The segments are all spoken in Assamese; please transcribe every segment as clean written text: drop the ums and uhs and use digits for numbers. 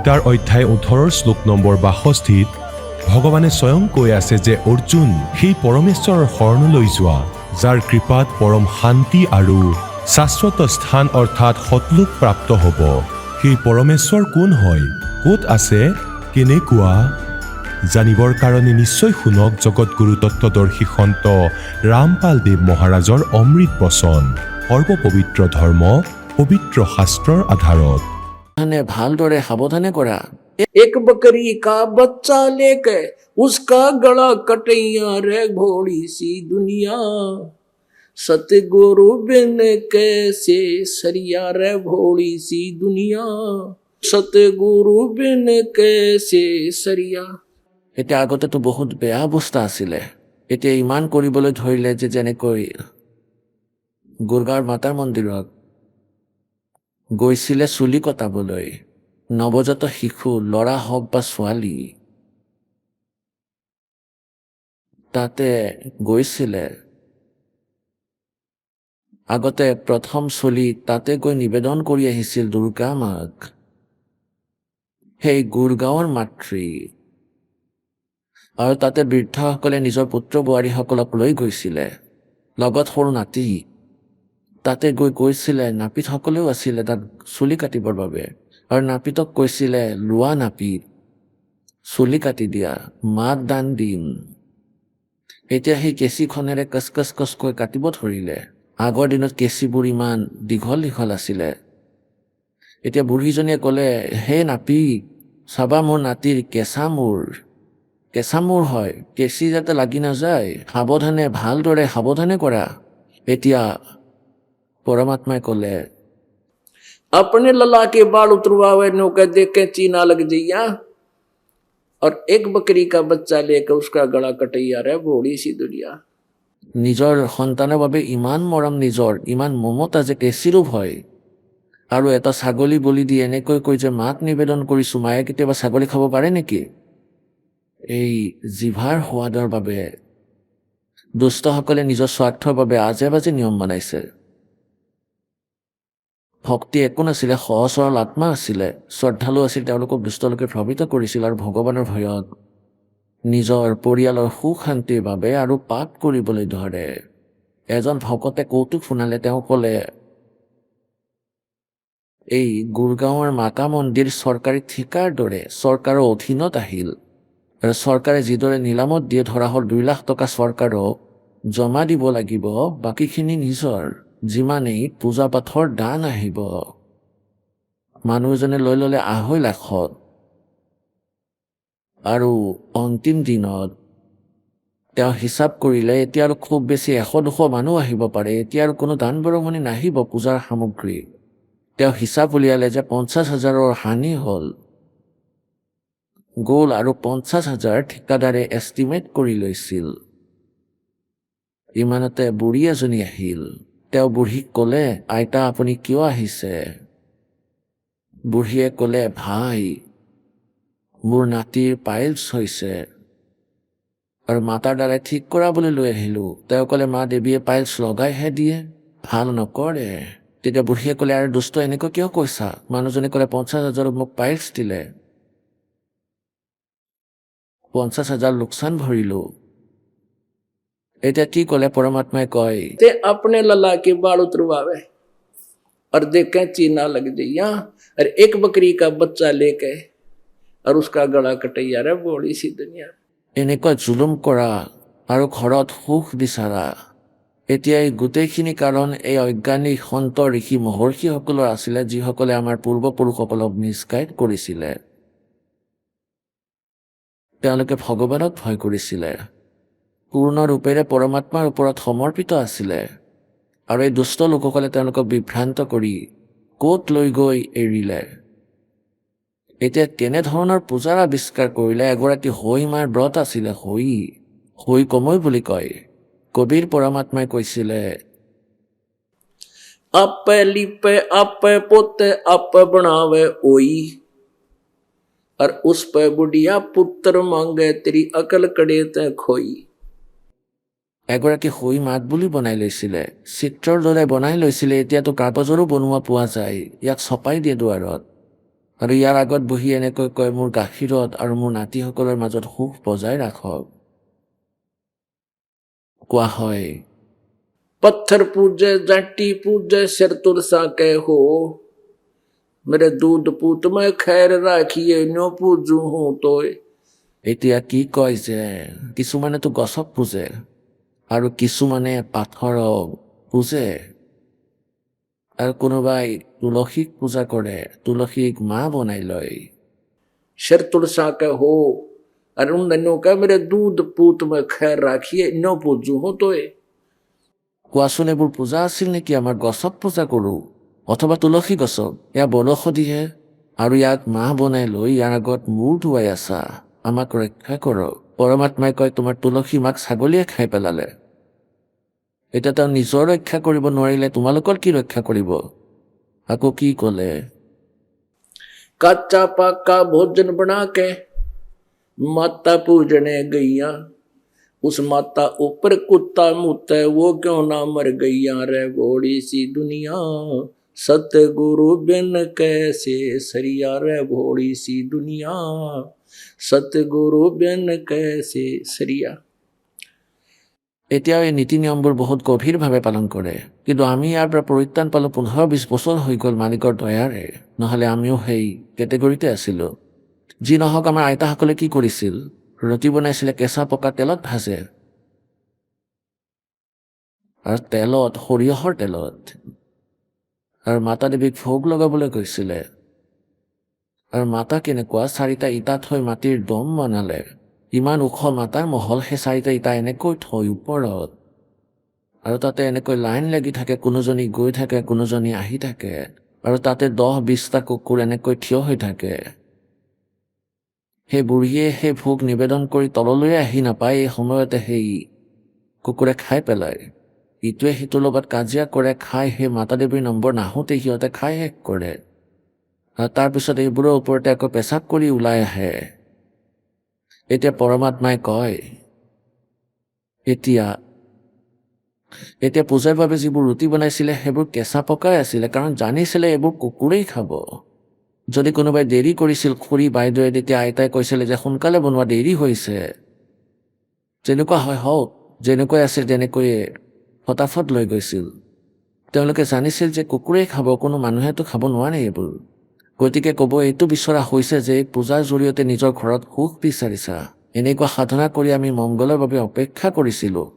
গীতাৰ অধ্যায় 18 শ্লোক নম্বৰ 62 ভগৱানে স্বয়ং কৈ আছে যে অৰ্জুন সেই পৰমেশ্বৰৰ শৰণলৈ যোৱা যাৰ কৃপাত পৰম শান্তি আৰু শাশ্বত স্থান অৰ্থাৎ সতলোক প্ৰাপ্ত হ'ব। সেই পৰমেশ্বৰ কোন হয়, ক'ত আছে, কেনেকুৱা? জানিবৰ কাৰণে নিশ্চয় শুনক জগতগুৰু তত্ত্বদৰ্শী সন্ত ৰামপাল দেৱ মহাৰাজৰ অমৃত বচন। সৰ্বপবিত্ৰ ধৰ্ম পবিত্ৰ শাস্ত্ৰৰ আধাৰত। ভালদৰে সাৱধানে কৰা। एक बकरी का बच्चा लेके उसका गला कटैया रे भोड़ी सी दुनिया सतगुरु बिन कैसे सरिया रे भोड़ी सी दुनिया सतगुरु बिन कैसे सरिया। এতিয়া আগতেতো বহুত বেয়া অৱস্থা আছিলে, এতিয়া ইমান কৰিবলৈ ধৰিলে যে যেনেকৈ গুৰগাঁৱৰ মাতাৰ মন্দিৰত গৈছিলে চুলি কটাবলৈ নৱজাত শিশু, ল'ৰা হওক বা ছোৱালী, তাতে গৈছিলে। আগতে প্ৰথম চলি তাতে গৈ নিবেদন কৰি আহিছিল দুৰ্গা মাক, সেই গুৰগাঁৱৰ মাতৃ। আৰু তাতে বৃদ্ধসকলে নিজৰ পুত্ৰ বোৱাৰীসকলক লৈ গৈছিলে, লগত সৰু নাতি। তাতে গৈছিলে, নাপিতসকলেও আছিলে তাত চুলি কাটিবৰ বাবে। আৰু নাপিতক কৈছিলে, লোৱা নাপিত, চুলি কাটি দিয়া, মাক দান দিম। এতিয়া সেই কেঁচিখনেৰে কচকৈ কাটিব ধৰিলে। আগৰ দিনত কেঁচিবোৰ ইমান দীঘল দীঘল আছিলে। এতিয়া বুঢ়ীজনীয়ে ক'লে, হে নাপিত, চাবা মোৰ নাতিৰ কেঁচা মূৰ হয়, কেঁচি যাতে লাগি নাযায়, সাৱধানে ভালদৰে সাৱধানে কৰা। এতিয়া পৰমাত্মাই ক'লে, अपने लला के बाल उतरवावे नौका देख के चीना लग जइया और एक बकरी का बच्चा लेकर उसका गला कटैया रे भोड़ी सी दुनिया। নিজৰ সন্তানৰ বাবে ইমান মৰম, নিজৰ ইমান মমতা যে কেঁচিৰো ভয়। আৰু এটা ছাগলী বলি দি এনেকৈ কৈ যে মাক নিবেদন কৰিছো, মায়ে কেতিয়াবা ছাগলী খাব পাৰে নেকি? এই জিভাৰ সোৱাদৰ বাবে দুষ্টসকলে নিজৰ স্বাৰ্থৰ বাবে আজে বাজে নিয়ম বনাইছে। ভক্তি একো নাছিলে, সহজ সৰল আত্মা আছিলে, শ্ৰদ্ধালু আছিল, তেওঁলোকক দুষ্টলোকে প্ৰভাৱিত কৰিছিল। আৰু ভগৱানৰ ভয়ত নিজৰ পৰিয়ালৰ সুখ শান্তিৰ বাবে আৰু পাপ কৰিবলৈ ধৰে। এজন ভকতে কৌতুক শুনালে, তেওঁ ক'লে, এই গুৰগাঁৱৰ মাতা মন্দিৰ চৰকাৰী ঠিকাৰ দৰে চৰকাৰৰ অধীনত আহিল। আৰু চৰকাৰে যিদৰে নিলামত দিয়ে, ধৰা হ'ল 2 লাখ টকা চৰকাৰক জমা দিব লাগিব, বাকীখিনি নিজৰ যিমানেই পূজা পাঠৰ দান আহিব। মানুহজনে লৈ ল'লে 2.5 লাখত। আৰু অন্তিম দিনত তেওঁ হিচাপ কৰিলে, এতিয়া আৰু খুব বেছি 100-200 মানুহ আহিব পাৰে, এতিয়া আৰু কোনো দান বৰঙণি নাহিব পূজাৰ সামগ্ৰী। তেওঁ হিচাপ উলিয়ালে যে 50,000ৰ হানি গ'ল আৰু 50,000 ঠিকাদাৰে এষ্টিমেট কৰি লৈছিল। ইমানতে বুঢ়ী এজনী আহিল। তেওঁ বুঢ়ীক ক'লে, আইতা আপুনি কিয় আহিছে? বুঢ়ীয়ে ক'লে, ভাই, মোৰ নাতিৰ পাইলছ হৈছে আৰু মাতাৰ দ্বাৰাই ঠিক কৰাবলৈ লৈ আহিলোঁ। তেওঁ ক'লে, মা দেৱীয়ে পাইলছ লগাইহে দিয়ে, ভাল নকৰে। তেতিয়া বুঢ়ীয়ে ক'লে, আৰু দুষ্ট এনেকৈ কিয় কৈছা? মানুহজনে ক'লে, 50,000 মোক পাইলছ দিলে, 50,000 লোকচান ভৰিলোঁ। এতিয়া কি ক'লে পৰমাত্মাই কয়, ते अपने लला के बाल उतरवावे और देखें चीना लग जइया और एक बकरी का बच्चा लेके और उसका गला कटैया रे भोड़ी सी दुनिया। এনেকুৱা জুলুম কৰা আৰু ঘৰত সুখ বিচৰা, এতিয়া এই গোটেইখিনি কাৰণ এই অজ্ঞানী সন্ত ঋষি মহৰ্ষিসকলৰ আছিলে, যিসকলে আমাৰ পূৰ্বপুৰুষসকলক মিছগাইড কৰিছিলে। তেওঁলোকে ভগৱানক ভয় কৰিছিলে, পূৰ্ণ ৰূপেৰে পৰমাত্মাৰ ওপৰত সমৰ্পিত আছিলে। আৰু এই দুষ্ট লোকসকলে তেওঁলোকক বিভ্ৰান্ত কৰি ক'ত লৈ গৈ এৰিলে। এতিয়া কেনেধৰণৰ পূজাৰ আৱিষ্কাৰ কৰিলে। এগৰাকী হৈ মাৰ ব্ৰত আছিলে, হৈ কমৈ বুলি কয়। কবিৰ পৰমাত্মাই কৈছিলে, আপে লিপে আপে পোতে আপে বনাवे ओई और उस पे बुढ़िया पुत्र मांगे तेरी अकल कड़े ते खोई। এগৰাকী হৈ মাত বুলি বনাই লৈছিলে, চিত্ৰৰ দৰে বনাই লৈছিলে। এতিয়াতো কাগজৰো বনোৱা পোৱা যায়, ইয়াক ছপাই দিয়ে দুৱাৰত। আৰু ইয়াৰ আগত বহি এনেকৈ কয়, মোৰ গাখীৰত আৰু মোৰ নাতিসকলৰ মাজত সুখ বজাই ৰাখক। কোৱা হয়, পত্থৰ পূজে জাতি পূজে সিৰ তুলসা কে হো, মেৰে দুধ পুত মই খেৰ ৰাখিয়ে নপূজো হো তই। এতিয়া কি কয় যে কিছুমানেতো গছক পূজে আৰু কিছুমানে পাথৰক পূজে আৰু কোনোবাই তুলসীক পূজা কৰে, তুলসীক মা বনাই লয়। सिर तुलसा के हो और उन दिनों का मेरे दूध पूत में खैर राखिए न पूजू हो तो কোৱাচোন এইবোৰ পূজা আছিল নেকি? আমাৰ গছক পূজা কৰোঁ অথবা তুলসী গছক, এয়া বনৌষধিহে আৰু ইয়াক মাহ বনাই লৈ ইয়াৰ আগত মূৰ ধুৱাই আছা। আমাক ৰক্ষা কৰক। পৰমাত্মাই কয়, তোমাৰ তুলসী মাক ছাগলীয়ে খাই পেলালে। এতিয়া তেওঁ নিজৰ ৰক্ষা কৰিব নোৱাৰিলে তোমালোকৰ কি ৰক্ষা কৰিব? আকৌ কি ক'লে, कच्चा पक्का भोजन बना के माता पूजने गैया, उस माता ऊपर कुत्ता मुते वो क्यों ना मर गैया रे भोड़ी सी दुनिया, सतगुरु बिन कैसे सरिया रे भोड़ी सी दुनिया, सतगुरु बिन कैसे सरिया। এতিয়াও এই নীতি নিয়মবোৰ বহুত গভীৰভাৱে পালন কৰে, কিন্তু আমি ইয়াৰ পৰা পৰিত্ৰাণ পালোঁ 15-20 বছৰ হৈ গ'ল মালিকৰ দয়াৰে, নহ'লে আমিও সেই কেটেগৰীতে আছিলোঁ। যি নহওক, আমাৰ আইতাসকলে কি কৰিছিল? ৰুটি বনাইছিলে, কেঁচা পকা তেলত ভাজে আৰু তেলত, সৰিয়হৰ তেলত, আৰু মাতা দেৱীক ভোগ লগাবলৈ গৈছিলে। আৰু মাতা কেনেকুৱা, 4টা ইটা থৈ মাটিৰ দম বনালে। ইমান ওখ মাতাৰ মহল, সেই 4টা ইটা এনেকৈ থৈ ওপৰত, আৰু তাতে এনেকৈ লাইন লাগি থাকে, কোনোজনী গৈ থাকে, কোনোজনী আহি থাকে, আৰু তাতে 10-20টা কুকুৰ এনেকৈ থিয় হৈ থাকে। সেই বুঢ়ীয়ে সেই ভোগ নিবেদন কৰি তললৈ আহি নাপায়, এই সময়তে সেই কুকুৰে খাই পেলায়। ইটোৱে সিটোৰ লগত কাজিয়া কৰে, খাই সেই মাতা দেৱীৰ নম্বৰ নাহোঁতে সিহঁতে খাই শেষ কৰে। আৰু তাৰপিছত এইবোৰৰ ওপৰতে আকৌ পেচাব কৰি ওলাই আহে। এতিয়া পৰমাত্মাই কয়, এতিয়া পূজাৰ বাবে যিবোৰ ৰুটি বনাইছিলে সেইবোৰ কেঁচা পকাই আছিলে, কাৰণ জানিছিলে এইবোৰ কুকুৰেই খাব। যদি কোনোবাই দেৰি কৰিছিল, খুৰী বাইদেৱে, তেতিয়া আইতাই কৈছিলে যে সোনকালে বনোৱা, দেৰি হৈছে। যেনেকুৱা হয় হওক, যেনেকৈ আছে তেনেকৈয়ে ফটাফট লৈ গৈছিল। তেওঁলোকে জানিছিল যে কুকুৰেই খাব, কোনো মানুহেতো খাব নোৱাৰে এইবোৰ। গতিকে ক'ব, এইটো বিচৰা হৈছে যে পূজাৰ জৰিয়তে নিজৰ ঘৰত সুখ বিচাৰিছা। এনেকুৱা সাধনা কৰি আমি মংগলৰ বাবে অপেক্ষা কৰিছিলোঁ।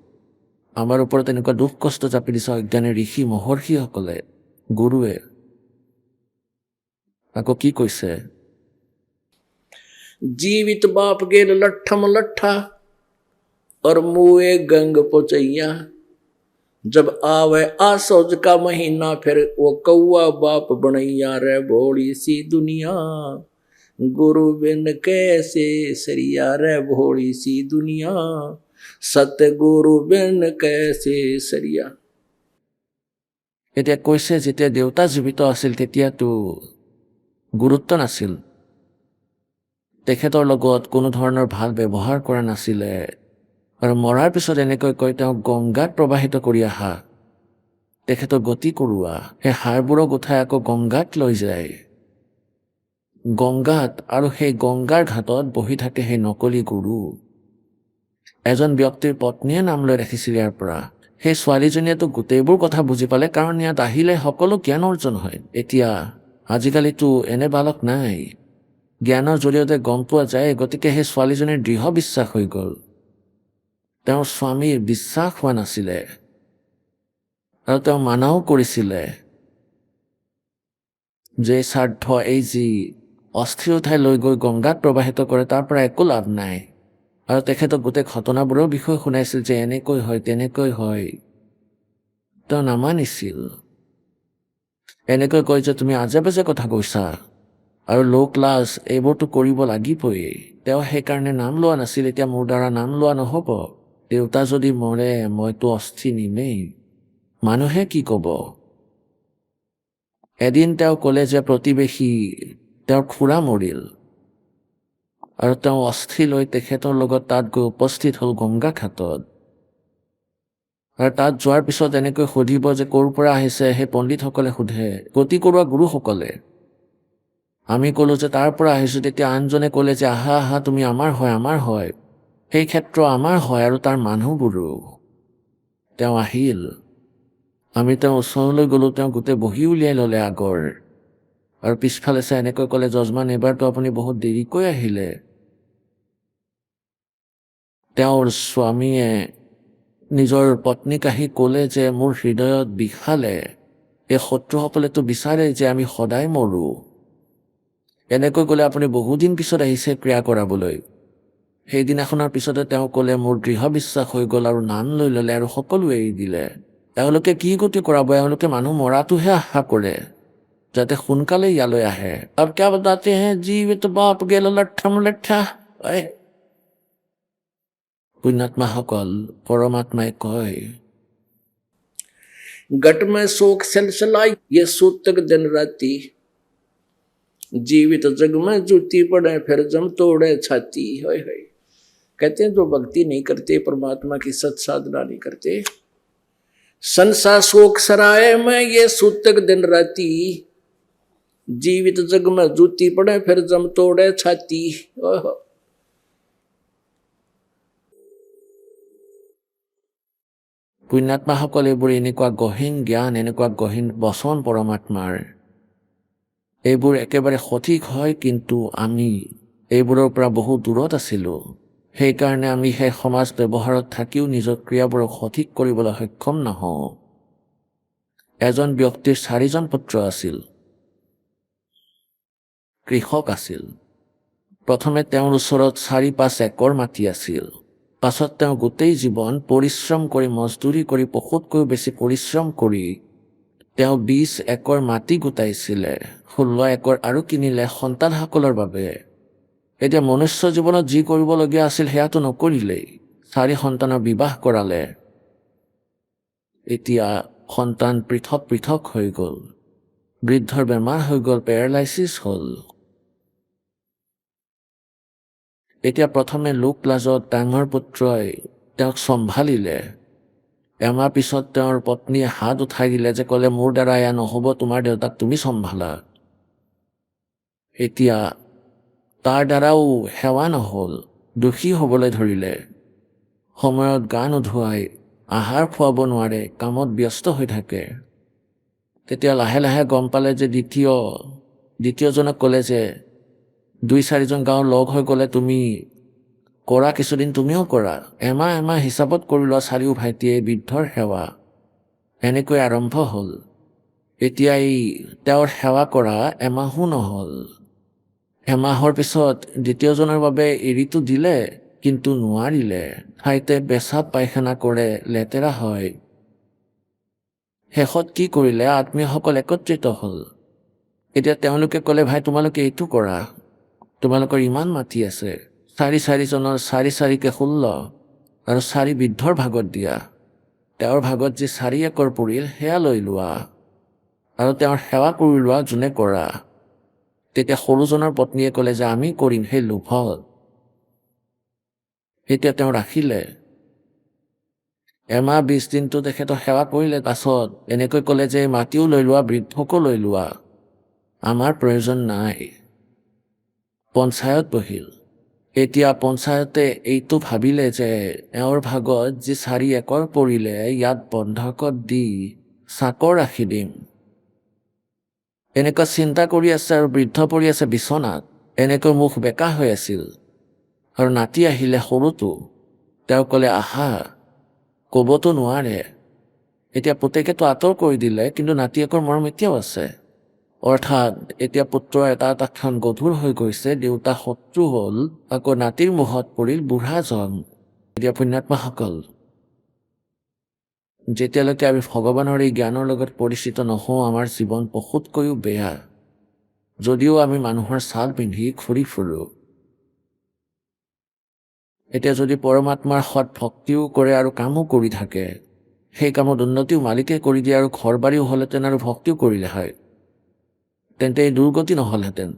আমাৰ ওপৰত এনেকুৱা দুখ কষ্ট জাপি দিছে অজ্ঞানী ঋষি মহৰ্ষিসকলে, গুৰুৱে। আকৌ কি কৈছে, जीवित बाप गेल लट्ठम लट्ठा और मुए गंग पोचैया, जब आवे आसोज का महीना फिर वो कौआ बाप बनैया रे भोड़ी सी दुनिया, गुरु बिन कैसे सरिया रे भोड़ी सी दुनिया, सतगुरु बिन कैसे सरिया। এতিয়া কৈছে, যেতিয়া দেউতা জীৱিত আছিল তেতিয়াতো গুৰুত্ব নাছিল, তেখেতৰ লগত কোনো ধৰণৰ ভাল ব্যৱহাৰ কৰা নাছিলে, আৰু মৰাৰ পিছত এনেকৈ কয়, তেওঁক গংগাত প্ৰবাহিত কৰি আহা, তেখেতৰ গতি কৰোৱা। সেই হাড়বোৰক উঠাই আকৌ গংগাত লৈ যায়, গংগাত, আৰু সেই গংগাৰ ঘাটত বহি থাকে সেই নকলি গুৰু। এজন ব্যক্তিৰ পত্নীয়ে নাম লৈ ৰাখিছিল ইয়াৰ পৰা। সেই ছোৱালীজনীয়েতো গোটেইবোৰ কথা বুজি পালে, কাৰণ ইয়াত আহিলে সকলো জ্ঞান অৰ্জন হয়। এতিয়া আজিকালিতো এনে বালক নাই, জ্ঞানৰ জৰিয়তে গম পোৱা যায়। গতিকে সেই ছোৱালীজনীৰ দৃঢ় বিশ্বাস হৈ গ'ল। তেওঁৰ স্বামীৰ বিশ্বাস হোৱা নাছিলে, আৰু তেওঁ মানাও কৰিছিলে যে স্বাৰ্থ, এই যি অস্থিৰ উঠাই লৈ গৈ গংগাত প্ৰবাহিত কৰে, তাৰ পৰা একো লাভ নাই। আৰু তেখেতক গোটেই ঘটনাবোৰৰ বিষয়ে শুনাইছিল যে এনেকৈ হয়, তেনেকৈ হয়। তেওঁ নামানিছিল, এনেকৈ কয় যে তুমি আজে বাজে কথা কৈছা, আৰু লোক লাজ এইবোৰতো কৰিব লাগিবই। তেওঁ সেইকাৰণে নাম লোৱা নাছিল। এতিয়া মোৰ দ্বাৰা নাম লোৱা নহ'ব, দেউতা যদি মৰে মইতো অস্থি নিমেই, মানুহে কি ক'ব। এদিন তেওঁ ক'লে যে প্ৰতিবেশী তেওঁৰ খুৰা মৰিল, আৰু তেওঁ অস্থি লৈ তেখেতৰ লগত তাত গৈ উপস্থিত হ'ল গংগা ঘাটত। আৰু তাত যোৱাৰ পিছত এনেকৈ সুধিব যে ক'ৰ পৰা আহিছে। সেই পণ্ডিতসকলে সোধে, গতি কৰোৱা গুৰুসকলে। আমি ক'লো যে তাৰ পৰা আহিছোঁ, তেতিয়া আনজনে ক'লে যে আহা আহা তুমি আমাৰ হয়। সেই ক্ষেত্ৰ আমাৰ হয় আৰু তাৰ মানুহবোৰো। তেওঁ আহিল, আমি তেওঁৰ ওচৰলৈ গ'লো, তেওঁ গোটেই বহি উলিয়াই ল'লে আগৰ, আৰু পিছফালে চাই এনেকৈ ক'লে, যজমান এইবাৰতো আপুনি বহুত দেৰিকৈ আহিলে। তেওঁৰ স্বামীয়ে নিজৰ পত্নীক আহি ক'লে যে মোৰ হৃদয়ত বিষালে, এই শত্ৰুসকলেতো বিচাৰে যে আমি সদায় মৰোঁ। এনেকৈ ক'লে আপুনি বহুদিন পিছত আহিছে ক্ৰিয়া কৰাবলৈ। সেইদিনাখনৰ পিছতে তেওঁ ক'লে মোৰ দৃঢ় বিশ্বাস হৈ গ'ল আৰু নাম লৈ ল'লে আৰু সকলো এৰি দিলে। তেওঁলোকে কি গতি কৰাব, এওঁলোকে মানুহ মৰাটোহে আশা কৰে, যাতে সোনকালে ইয়ালৈ আহে। আব ক্যা বতাতে হে জীৱিত বাপ গেল লঠ্ঠম লঠ্ঠা। পুণ্যাত্মাসকল, পৰমাত্মাই কয়, गट में शोक सलसलाई ये सूतक दिन राती, जीवित जग में जूती पड़े फिर जम तोड़े छाती। होय होय। कहते हैं जो भक्ति नहीं करते, परमात्मा की सत साधना नहीं करते, संसार शोक सराय में ये सूतक दिन राती, जीवित जग में जूती पड़े फिर जम तोड़े छाती। পুণ্যাত্মাসকল, এইবোৰ এনেকুৱা গহীন জ্ঞান, এনেকুৱা গহীন বচন পৰমাত্মাৰ, এইবোৰ একেবাৰে সঠিক হয়, কিন্তু আমি এইবোৰৰ পৰা বহু দূৰত আছিলোঁ। সেইকাৰণে আমি সেই সমাজ ব্যৱহাৰত থাকিও নিজৰ ক্ৰিয়াবোৰক সঠিক কৰিবলৈ সক্ষম নহওঁ। এজন ব্যক্তিৰ 4জন পুত্ৰ আছিল, কৃষক আছিল। প্ৰথমে তেওঁৰ ওচৰত 4-5 একৰ মাটি আছিল। পাছত তেওঁ গোটেই জীৱন পৰিশ্ৰম কৰি, মজদুৰি কৰি, পশুতকৈও বেছি পৰিশ্ৰম কৰি তেওঁ 20 একৰ মাটি গোটাইছিলে। 16 একৰ আৰু কিনিলে সন্তানসকলৰ বাবে। এতিয়া মনুষ্য জীৱনত যি কৰিবলগীয়া আছিল সেয়াটো নকৰিলেই, 4 সন্তানৰ বিবাহ কৰালে। এতিয়া সন্তান পৃথক পৃথক হৈ গ'ল, বৃদ্ধৰ বেমাৰ হৈ গ'ল, পেৰালাইচিছ হ'ল। এতিয়া প্ৰথমে লোক লাজত ডাঙৰ পুত্ৰই তেওঁক চম্ভালিলে। এমাহ পিছত তেওঁৰ পত্নীয়ে হাত উঠাই দিলে যে ক'লে মোৰ দ্বাৰা এয়া নহ'ব, তোমাৰ দেউতাক তুমি চম্ভালা। এতিয়া তাৰ দ্বাৰাও সেৱা নহ'ল, দোষী হ'বলৈ ধৰিলে। সময়ত গা নোধোৱাই, আহাৰ খুৱাব নোৱাৰে, কামত ব্যস্ত হৈ থাকে। তেতিয়া লাহে লাহে গম পালে যে দ্বিতীয়জনক ক'লে যে 2-4জন গাঁৱৰ লগ হৈ গ'লে তুমি কৰা, কিছুদিন তুমিও কৰা, এমাহ হিচাপত কৰি লোৱা 4 ভাইটিয়ে বৃদ্ধৰ সেৱা। এনেকৈ আৰম্ভ হ'ল। এতিয়া তেওঁৰ সেৱা কৰা এমাহো নহ'ল। এমাহৰ পিছত দ্বিতীয়জনৰ বাবে এৰিটো দিলে, কিন্তু নোৱাৰিলে। ঠাইতে পেচাব পায়খানা কৰে, লেতেৰা হয়। শেষত কি কৰিলে, আত্মীয়সকল একত্ৰিত হ'ল। এতিয়া তেওঁলোকে ক'লে ভাই তোমালোকে এইটো কৰা, তোমালোকৰ ইমান মাটি আছে, 4জনৰ 4কে 16 আৰু 4 বৃদ্ধৰ ভাগত দিয়া। তেওঁৰ ভাগত যি 4 একৰ পৰিল সেয়া লৈ লোৱা আৰু তেওঁৰ সেৱা কৰি লোৱা যোনে কৰা। তেতিয়া সৰুজনৰ পত্নীয়ে ক'লে যে আমি কৰিম সেই লোভত। এতিয়া তেওঁ ৰাখিলে। এমাহ 20 দিনটো তেখেতৰ সেৱা কৰিলে। পাছত এনেকৈ ক'লে যে মাটিও লৈ লোৱা, বৃদ্ধকো লৈ লোৱা, আমাৰ প্ৰয়োজন নাই। পঞ্চায়ত বহিল। এতিয়া পঞ্চায়তে এইটো ভাবিলে যে এওঁৰ ভাগত যি 4 একৰ পৰিলে ইয়াত বন্ধকত দি চাকৰ ৰাখি দিম। এনেকুৱা চিন্তা কৰি আছে আৰু বৃদ্ধ পৰি আছে বিচনাত, এনেকৈ মুখ বেকা হৈ আছিল। আৰু নাতি আহিলে সৰুটো, তেওঁ ক'লে আহা, ক'বতো নোৱাৰে। এতিয়া পুতেকেতো আঁতৰ কৰি দিলে, কিন্তু নাতিয়েকৰ মৰম এতিয়াও আছে। অৰ্থাৎ এতিয়া পুত্ৰৰ এটা ক্ষণ গধুৰ হৈ গৈছে, দেউতা শত্ৰু হ'ল, আকৌ নাতিৰ মুখত পৰিল বুঢ়াজন। এতিয়া পুণ্যাত্মাসকল, যেতিয়ালৈকে আমি ভগৱানৰ এই জ্ঞানৰ লগত পৰিচিত নহওঁ, আমাৰ জীৱন পশুতকৈও বেয়া। যদিও আমি মানুহৰ ছাল পিন্ধি ঘূৰি ফুৰোঁ। এতিয়া যদি পৰমাত্মাৰ সৎ ভক্তিও কৰে আৰু কামো কৰি থাকে, সেই কামত উন্নতিও মালিকে কৰি দিয়ে আৰু ঘৰ বাৰীও হ'লহেঁতেন আৰু ভক্তিও কৰিলে হয়, তেন্তে এই দুৰ্গতি নহ'লহেঁতেন।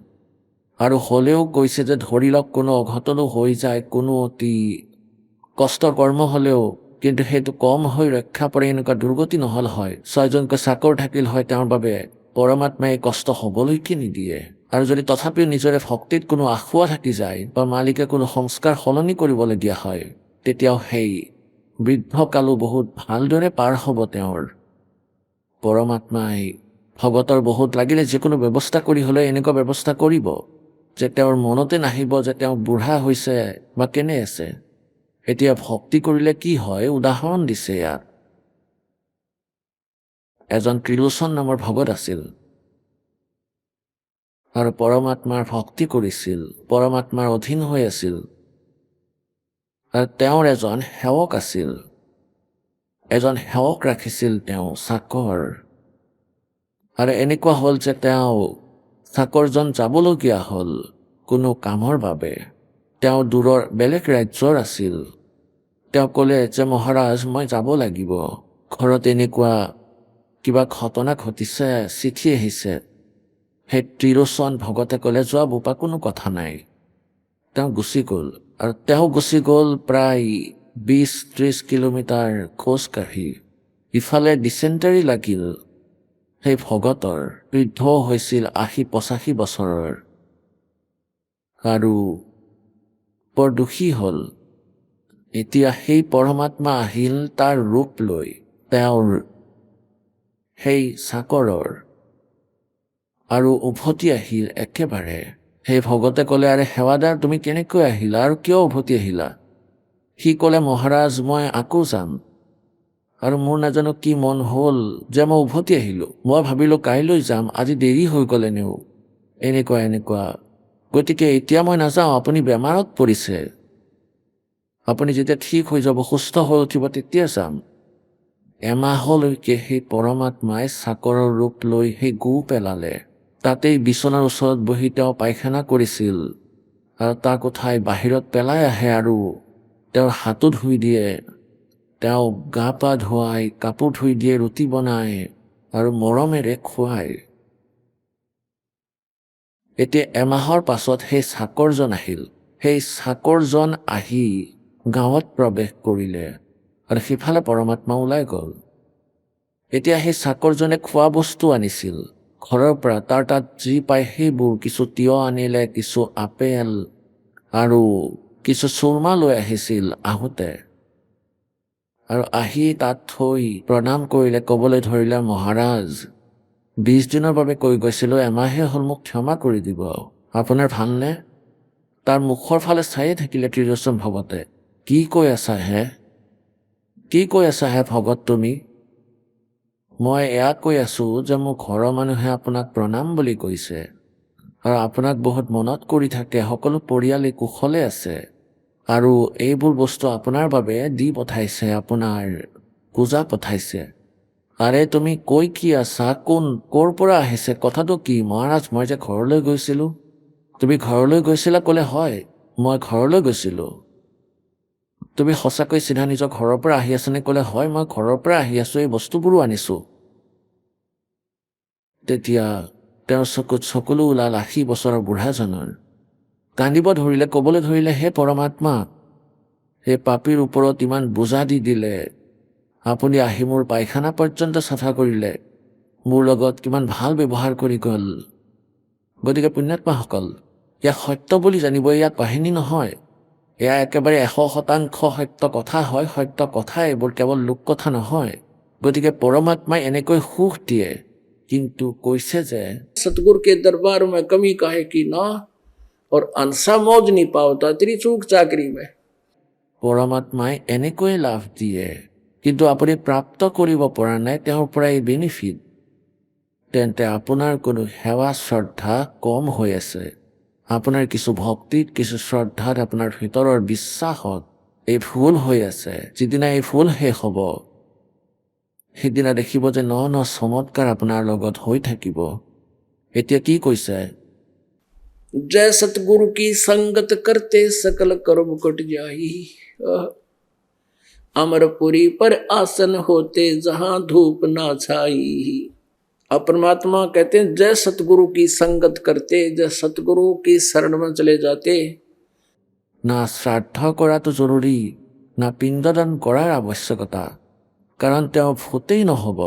আৰু হ'লেও কৈছে যে ধৰি লওক কোনো অঘটনো হৈ যায়, কোনো অতি কষ্টৰ কৰ্ম হ'লেও, কিন্তু সেইটো কম হৈ ৰক্ষা পৰে, এনেকুৱা দুৰ্গতি নহ'ল হয়, 6জনকৈ চাকৰ থাকিল হয়, তেওঁৰ বাবে পৰমাত্মাই কষ্ট হ'বলৈকে নিদিয়ে। আৰু যদি তথাপিও নিজৰে ভক্তিত কোনো আখুৱা থাকি যায় বা মালিকে কোনো সংস্কাৰ সলনি কৰিবলগীয়া হয়, তেতিয়াও সেই বৃদ্ধকালো বহুত ভালদৰে পাৰ হ'ব তেওঁৰ। পৰমাত্মাই ভগতৰ বহুত লাগিলে যিকোনো ব্যৱস্থা কৰি হ'লে এনেকুৱা ব্যৱস্থা কৰিব যে তেওঁৰ মনতে নাহিব যে তেওঁ বুঢ়া হৈছে বা কেনে আছে। এতিয়া ভক্তি কৰিলে কি হয় উদাহৰণ দিছে ইয়াত। এজন ত্ৰিলোচন নামৰ ভগত আছিল আৰু পৰমাত্মাৰ ভক্তি কৰিছিল, পৰমাত্মাৰ অধীন হৈ আছিল। আৰু তেওঁৰ এজন সেৱক আছিল, এজন সেৱক ৰাখিছিল তেওঁ চাকৰ। আৰু এনেকুৱা হ'ল যে তেওঁ চাকৰজন যাবলগীয়া হ'ল কোনো কামৰ বাবে। তেওঁ দূৰৰ বেলেগ ৰাজ্যৰ আছিল। তেওঁ ক'লে যে মহাৰাজ মই যাব লাগিব, ঘৰত এনেকুৱা কিবা ঘটনা ঘটিছে, চিঠি আহিছে। সেই ত্ৰিলোচন ভগতে ক'লে যোৱা বোপা, কোনো কথা নাই। তেওঁ গুচি গ'ল আৰু তেওঁ গুচি গ'ল প্ৰায় 20-30 কিলোমিটাৰ খোজ কাঢ়ি। ইফালে ডিচেণ্টাৰী লাগিল সেই ভগতৰ, বৃদ্ধ হৈছিল 80-85 বছৰৰ আৰু বৰ দুখী হ'ল। এতিয়া সেই পৰমাত্মা আহিল তাৰ ৰূপ লৈ তেওঁৰ সেই চাকৰৰ আৰু উভতি আহিল একেবাৰে। সেই ভগতে ক'লে আৰে সেৱাদাৰ তুমি কেনেকৈ আহিলা আৰু কিয় উভতি আহিলা? সি ক'লে মহাৰাজ মই আকৌ যাম আৰু মোৰ নাজানো কি মন হ'ল যে মই উভতি আহিলোঁ। মই ভাবিলোঁ কাইলৈ যাম, আজি দেৰি হৈ গ'ল এনেও, এনেকুৱা। গতিকে এতিয়া মই নাযাওঁ, আপুনি বেমাৰত পৰিছে, আপুনি যেতিয়া ঠিক হৈ যাব, সুস্থ হৈ উঠিব তেতিয়া যাম। এমাহলৈকে সেই পৰমাত্মাই চাকৰৰ ৰূপ লৈ সেই গু পেলালে। তাতেই বিচনাৰ ওচৰত বহি তেওঁ পায়খানা কৰিছিল আৰু তাক উঠাই বাহিৰত পেলাই আহে আৰু তেওঁৰ হাতো ধুই দিয়ে, তেওঁ গা পা ধুৱাই, কাপোৰ ধুই দিয়ে, ৰুটি বনায় আৰু মৰমেৰে খুৱায়। এতিয়া এমাহৰ পাছত সেই চাকৰজন আহিল। সেই চাকৰজন আহি গাঁৱত প্ৰৱেশ কৰিলে আৰু সিফালে পৰমাত্মা ওলাই গ'ল। এতিয়া সেই চাকৰজনে খোৱা বস্তু আনিছিল ঘৰৰ পৰা, তাৰ তাত যি পায় সেইবোৰ, কিছু তিয়হ আনিলে, কিছু আপেল আৰু কিছু চুৰমা লৈ আহিছিল আহোঁতে। আৰু আহি তাত থৈ প্ৰণাম কৰিলে, ক'বলৈ ধৰিলে মহাৰাজ 20 দিনৰ বাবে কৈ গৈছিলোঁ, এমাহে হ'ল, মোক ক্ষমা কৰি দিব, আপোনাৰ ভালনে? তাৰ মুখৰ ফালে চায়ে থাকিলে ত্ৰিলোচন ভগতে। কি কৈ আছা হে? কি কৈ আছা হে ভগত তুমি? মই এয়া কৈ আছোঁ যে মোৰ ঘৰৰ মানুহে আপোনাক প্ৰণাম বুলি কৈছে আৰু আপোনাক বহুত মনত কৰি থাকে, সকলো পৰিয়ালে কুশলে আছে আৰু এইবোৰ বস্তু আপোনাৰ বাবে দি পঠাইছে, আপোনাৰ পূজা পঠাইছে। আৰে তুমি কৈ কি আছা? ক'ৰ পৰা আহিছে? কথাটো কি? মহাৰাজ মই যে ঘৰলৈ গৈছিলোঁ। তুমি ঘৰলৈ গৈছিলা? ক'লে হয়, মই ঘৰলৈ গৈছিলোঁ। তুমি সঁচাকৈ চিধা নিজৰ ঘৰৰ পৰা আহি আছানে? ক'লে হয়, মই ঘৰৰ পৰা আহি আছোঁ, এই বস্তুবোৰো আনিছোঁ। তেতিয়া তেওঁৰ চকুত চকুলো ওলাল 80 বছৰৰ বুঢ়াজনৰ। কান্দিব ধৰিলে, ক'বলৈ ধৰিলে হে পৰমাত্মা, সেই পাপীৰ ওপৰত ইমান বোজা দি দিলে, আপুনি আহি মোৰ পায়খানা পৰ্যন্ত চাফা কৰিলে, মোৰ লগত কিমান ভাল ব্যৱহাৰ কৰি গ'ল। গতিকে পুণ্যাত্মাসকল, ইয়াক সত্য বুলি জানিব, ইয়াক কাহিনী নহয়, এয়া একেবাৰে 100% সত্য কথা হয়। সত্য কথা এইবোৰ, কেৱল লোক কথা নহয়। গতিকে পৰমাত্মাই এনেকৈ সুখ দিয়ে, কিন্তু কৈছে যে সতগুৰ কে দৰবাৰ মে কমি কাহে কি না और अंसा मौज नहीं पावता तेरी चूक चाकरी में। পৰমাত্মাই এনেকৈ লাভ দিয়ে, কিন্তু আপুনি প্ৰাপ্ত কৰিব পৰা নাই তেওঁৰ পৰা এই বেনিফিট, তেন্তে আপোনাৰ কোনো সেৱা শ্ৰদ্ধা কম হৈ আছে। আপোনাৰ কিছু ভক্তিত, কিছু শ্ৰদ্ধাত, আপোনাৰ ভিতৰৰ বিশ্বাসত এই ভুল হৈ আছে। যিদিনা এই ভুল শেষ হ'ব, সেইদিনা দেখিব যে ন চমৎকাৰ আপোনাৰ লগত হৈ থাকিব। এতিয়া কি কৈছে? जय सतगुरु की संगत करते सकल कर्म कट जाई, अमरपुरी पर आसन होते जहां धूप ना छाई। अब परमात्मा कहते हैं जय सतगुरु की संगत करते, जय सतगुरु की शरण में चले जाते। ना শ্ৰাদ্ধ কৰাটো জৰুৰী, না পিণ্ডদান কৰাৰ আৱশ্যকতা, কাৰণ তেওঁ ভূতেই নহ'ব।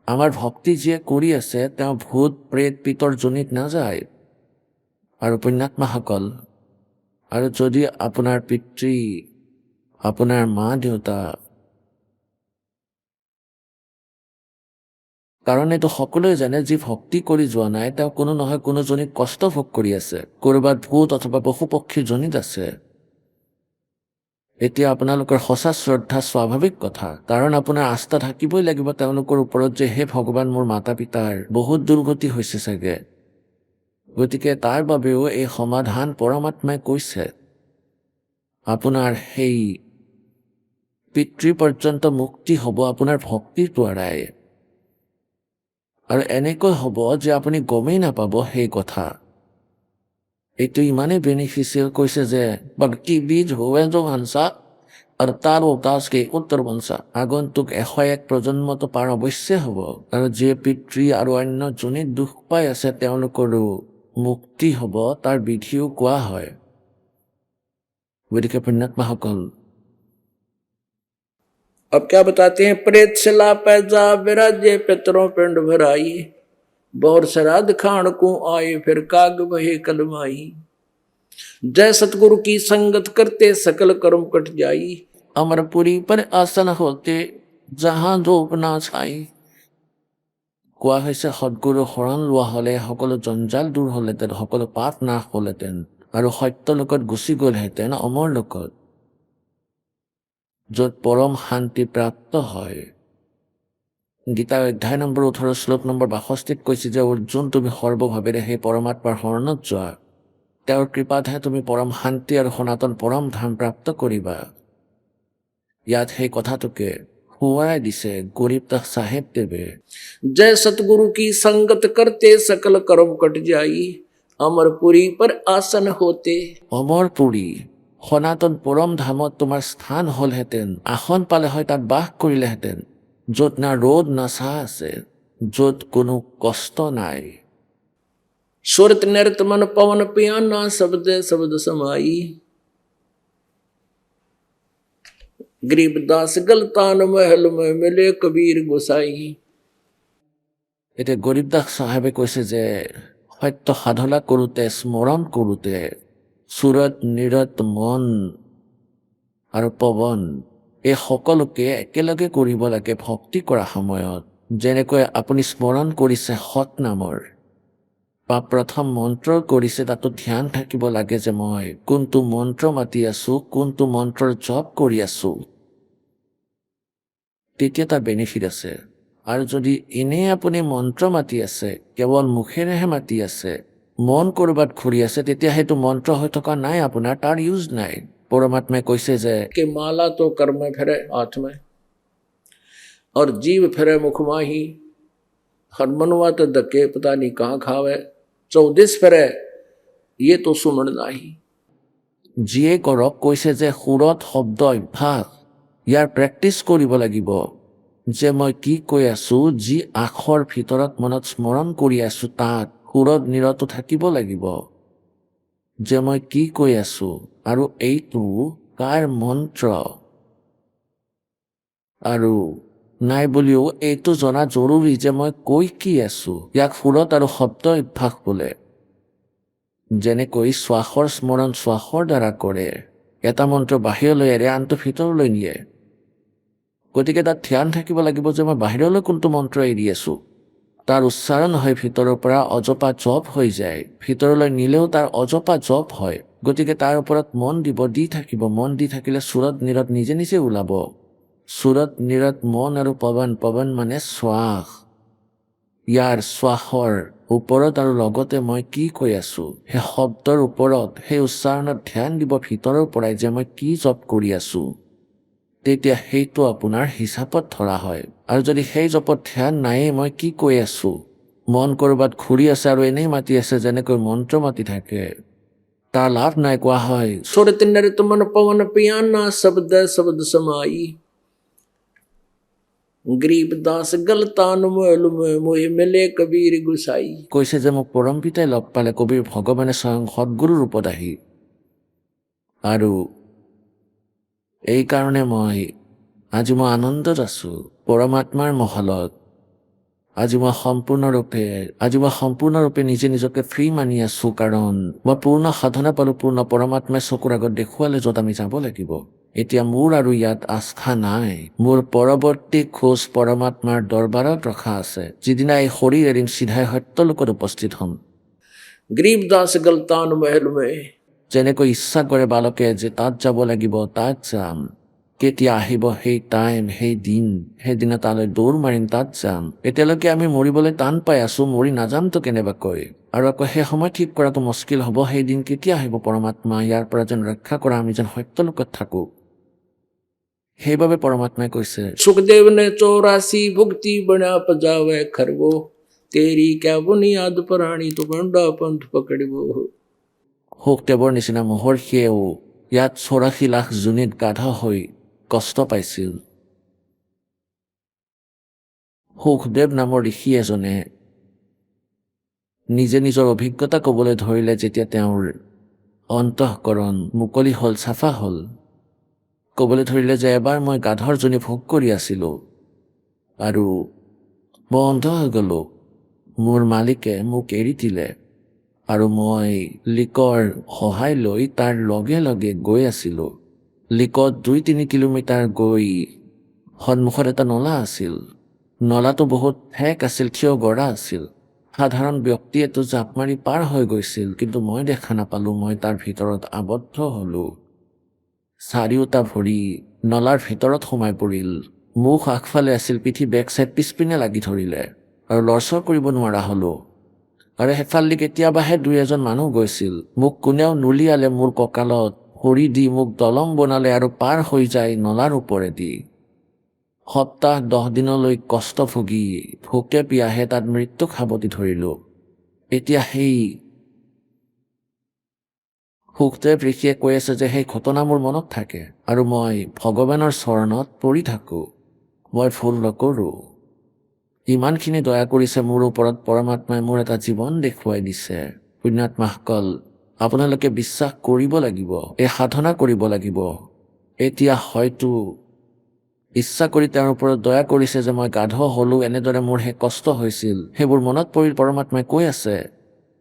আমাৰ ভক্তি যিয়ে কৰি আছে তেওঁ ভূত প্ৰেত পিতৰ যোনিত নাযায়, আৰু পুণ্যাত্মাসকল, আৰু যদি আপোনাৰ পিতৃ, আপোনাৰ মা দেউতা, কাৰণ এইটো সকলোৱে জানে যি ভক্তি কৰি যোৱা নাই তেওঁ কোনো নহয় কোনোজনীক কষ্ট ভোগ কৰি আছে, ক'ৰবাত ভূত অথবা পশু পক্ষীৰ জনিত আছে। এতিয়া আপোনালোকৰ সঁচা শ্ৰদ্ধা স্বাভাৱিক কথা, কাৰণ আপোনাৰ আস্থা থাকিবই লাগিব তেওঁলোকৰ ওপৰত যে হে ভগৱান, মোৰ মাতা পিতাৰ বহুত দুৰ্গতি হৈছে চাগে, গতিকে তাৰ বাবেও এই সমাধান পৰমাত্মাই কৈছে। আপোনাৰ সেই পিতৃ পৰ্যন্ত মুক্তি হ'ব আপোনাৰ ভক্তিৰ দ্বাৰাই, আৰু এনেকৈ হ'ব যে আপুনি গমেই নাপাব সেই কথা। এইটো ইমানেই বেনিফিচিয়েল কৈছে যে ভক্তি বীজ হোৱেজো ভাঞ্চা আৰু তাৰ উদাসকে উত্তৰ বংশা, আগন্তুক 101 প্ৰজন্মটো পাৰ অৱশ্যে হ'ব, আৰু যে পিতৃ আৰু অন্য যোনে দুখ পাই আছে তেওঁলোকৰো মুক্তি হ'ব, তাৰ বিধিও কোৱা হয়। গতিকে পুণ্যাত্মাসকল, अब क्या बताते हैं, प्रेत शिला पैजा विराजे पितरों पिंड भराई, बौर श्राद्ध खान को आए फिर काग बहे कलमाई, जय सतगुरु की संगत करते सकल कर्म कट जाई, अमरपुरी पर आसन होते जहाँ ধূপ না ছাই। কোৱা হৈছে সদগুৰু শৰণ লোৱা হলে সকলো জঞ্জাল দূৰ হলহেঁতেন, সকলো পাপ নাশ হলহেঁতেন, আৰু সত্য লোকত গুচি গলহেঁতেন অমৰ লোকত, য'ত পৰম শান্তি প্ৰাপ্ত হয়। গীতাৰ অধ্যায় নম্বৰ 18 শ্লোক নম্বৰ 62 কৈছে যে অৰ্জুন, তুমি সৰ্বভাৱেৰে সেই পৰমাত্মাৰ শৰণত যোৱা, তেওঁৰ কৃপাতহে তুমি পৰম শান্তি আৰু সনাতন পৰম ধাম প্ৰাপ্ত কৰিবা। ইয়াত সেই কথাটোকে সোঁৱৰাই দিছে গৰীবদাস চাহেব দেৱে। जय सतगुरु की संगत करते सकल कर्म कट जाई, अमरपुरी पर आसन होते। অমৰপুৰী সনাতন পৰম ধামত তোমাৰ স্থান হলহেঁতেন, আসন পালে হয়, তাত বাস কৰিলেহেঁতেন, য'ত না ৰ'দ না ছাঁ আছে, য'ত কোনো কষ্ট নাই। सुरत नृत मन पवन पियाना, शब्द शब्द समाई, गरीबदास गलतान महल में मिले कबीर गोसाई। এতিয়া গৰীবদাস চাহেবে কৈছে যে সত্য সাধনা কৰোঁতে, স্মৰণ কৰোঁতে সুৰত নিৰত মন আৰু পৱন এই সকলোকে একেলগে কৰিব লাগে ভক্তি কৰা সময়ত। যেনেকৈ আপুনি স্মৰণ কৰিছে সৎ নামৰ, বা প্ৰথম মন্ত্ৰ কৰিছে, তাতো ধ্যান থাকিব লাগে যে মই কোনটো মন্ত্ৰ মাতি আছো, কোনটো মন্ত্ৰৰ জপ কৰি আছো, তেতিয়া তাৰ বেনিফিট আছে। আৰু যদি এনেই আপুনি মন্ত্ৰ মাতি আছে, কেৱল মুখেৰেহে মাতি আছে, মন ক'ৰবাত ঘূৰি আছে, তেতিয়া সেইটো মন্ত্ৰ হৈ থকা নাই আপোনাৰ, তাৰ ইউজ নাই। পৰমাত্মাই কৈছে যে के माला तो कर में फिरे हाथ में, और जीव फिरे मुख माही, हरमनवा तो धक्के पता नहीं कहाँ खावे, 14 फिरे ये तो सुमन नाही। যিয়ে কৰক, কৈছে যে সুৰত শব্দ অভ্যাস, ইয়াৰ প্ৰেক্টিচ কৰিব লাগিব, যে মই কি কৈ আছো, যি আখৰ ভিতৰত মনত স্মৰণ কৰি আছো, তাত সুৰত নিৰত থাকিব লাগিব যে মই কি কৈ আছো, আৰু এইটো কাৰ মন্ত্ৰ, আৰু নাই বুলিও এইটো জনা জৰুৰী যে মই কৈ কি আছো। ইয়াক সুৰত আৰু শব্দ অভ্যাস বোলে। যেনেকৈ শ্বাসৰ স্মৰণ শ্বাসৰ দ্বাৰা কৰে, এটা মন্ত্ৰ বাহিৰলৈ এৰে আনটো ভিতৰলৈ নিয়ে, গতিকে তাত ধ্যান থাকিব লাগিব যে মই বাহিৰলৈ কোনটো মন্ত্ৰ এৰি আছো, তাৰ উচ্চাৰণ হয় ভিতৰৰ পৰা, অজপা জপ হৈ যায়, ভিতৰলৈ নিলেও তাৰ অজপা জপ হয়। গতিকে তাৰ ওপৰত মন দিব, দি থাকিব, মন দি থাকিলে সুৰত নিৰত নিজে নিজে ওলাব। সুৰত নিৰত মন আৰু পৱন, পৱন মানে শ্বাস, ইয়াৰ শ্বাসৰ ওপৰত আৰু লগতে মই কি কৈ আছো সেই শব্দৰ ওপৰত, সেই উচ্চাৰণত ধ্যান দিব ভিতৰৰ পৰাই যে মই কি জপ কৰি আছো, তেতিয়া সেইটো আপোনাৰ হিচাপত ধৰা হয়। আৰু যদি সেই জপত ধ্যান নায়েই, মই কি কৈ আছো, মন ক'ৰবাত ঘূৰি আছে আৰু এনেই মাতি আছে, যেনেকৈ মন্ত্ৰ মাতি থাকে, তাৰ লাভ নাই। কোৱা হয় सुरत नृत मन पवन पियाना, शब्द शब्द समाई, गरीबदास गलतान महल में मोहि मिले कबीर गोसाई। কৈছে যে মোক পৰম পিতাই লগ পালে, কবিৰ ভগৱানে স্বয়ং সদগুৰু ৰূপত আহি, আৰু এইকাৰণে আজি মই আনন্দত আছো পৰমাত্মাৰ মহলত, আজি মই সম্পূৰ্ণৰূপে নিজে নিজকে ফ্ৰী মানি আছো, কাৰণ মই পূৰ্ণ সাধনা পালো, পূৰ্ণ পৰমাত্মাই চকুৰ আগত দেখুৱালে য'ত আমি যাব লাগিব। এতিয়া মোৰ আৰু ইয়াত আস্থা নাই। মোৰ পৰৱৰ্তী খোজ পৰমাত্মাৰ দৰবাৰত ৰখা আছে। যিদিনা এই শৰীৰ এৰিম, চিধাই সত্যলোকত উপস্থিত হ'ম। गरीबदास गलतान महल में যেনেকৈ ইচ্ছা কৰে বালকে যে তাত যাব লাগিব, তাত যাম। কেতিয়া আহিব সেই টাইম, সেই দিন, সেইদিনা তালৈ দৌৰ মাৰিম, তাত যাম। এতিয়ালৈকে আমি মৰিবলৈ টান পাই আছো, মৰি নাযামতো কেনেবাকৈ। আৰু আকৌ সেই সময় ঠিক কৰাটো মুস্কিল হ'ব। সেই দিন কেতিয়া আহিব পৰমাত্মা ইয়াৰ পৰা যেন ৰক্ষা কৰা, আমি যেন সত্যলোকত থাকো। সেইবাবে পৰমাত্মাই কৈছে, सुखदेव ने 84 भुक्ति बना पजावे खरवो तेरी क्या बुनियाद प्राणी तो बंडा पंथ पकड़बो। সুখদেৱৰ নিচিনা মহৰ্ষিয়েও ইয়াত 84 লাখ জুনিত গাধ হৈ কষ্ট পাইছিল। সুখদেৱ নামৰ ঋষি এজনে নিজে নিজৰ অভিজ্ঞতা ক'বলৈ ধৰিলে। যেতিয়া তেওঁৰ অন্তঃকৰণ মুকলি হ'ল, চাফা হ'ল, ক'বলৈ ধৰিলে যে এবাৰ মই গাধৰ জনী ভোগ কৰি আছিলোঁ আৰু মই অন্ধ হৈ গ'লো। মোৰ মালিকে মোক এৰি দিলে আৰু মই লিকৰ সহায় লৈ তাৰ লগে লগে গৈ আছিলোঁ। লিকত 2-3 কিলোমিটাৰ গৈ সন্মুখত এটা নলা আছিল। নলাটো বহুত ঠেক আছিল, থিয় গৰা আছিল। সাধাৰণ ব্যক্তিয়েতো জাপ মাৰি পাৰ হৈ গৈছিল, কিন্তু মই দেখা নাপালোঁ। মই তাৰ ভিতৰত আবদ্ধ হ'লোঁ। চাৰিওটা ভৰি নলাৰ ভিতৰত সোমাই পৰিল। মুখ আগফালে আছিল, পিঠি বেক চাইড পিছপিনে লাগি ধৰিলে আৰু লৰচৰ কৰিব নোৱাৰা হ'লোঁ। আৰু সেইফালেদি কেতিয়াবাহে 2-এজন মানুহ গৈছিল। মোক কোনেও নুলিয়ালে, মোৰ কঁকালত ভৰি দি মোক দলং বনালে আৰু পাৰ হৈ যায় নলাৰ ওপৰেদি। সপ্তাহ 10 দিনলৈ কষ্ট ভুগি ভোকে পিয়াহে তাত মৃত্যুক সাৱটি ধৰিলোঁ। এতিয়া সেই সুখদেৱ ঋষিয়ে কৈ আছে যে সেই ঘটনা মোৰ মনত থাকে আৰু মই ভগৱানৰ চৰণত পৰি থাকোঁ। মই ভুল নকৰোঁ। ইমানখিনি দয়া কৰিছে মোৰ ওপৰত পৰমাত্মাই, মোৰ এটা জীৱন দেখুৱাই দিছে। পুণ্যাত্মাসকল, আপোনালোকে বিশ্বাস কৰিব লাগিব, এই সাধনা কৰিব লাগিব। এতিয়া হয়তো ইচ্ছা কৰি তেওঁৰ ওপৰত দয়া কৰিছে যে মই গাধ হ'লোঁ, এনেদৰে মোৰ সেই কষ্ট হৈছিল। সেইবোৰ মনত পৰি পৰমাত্মাই কৈ আছে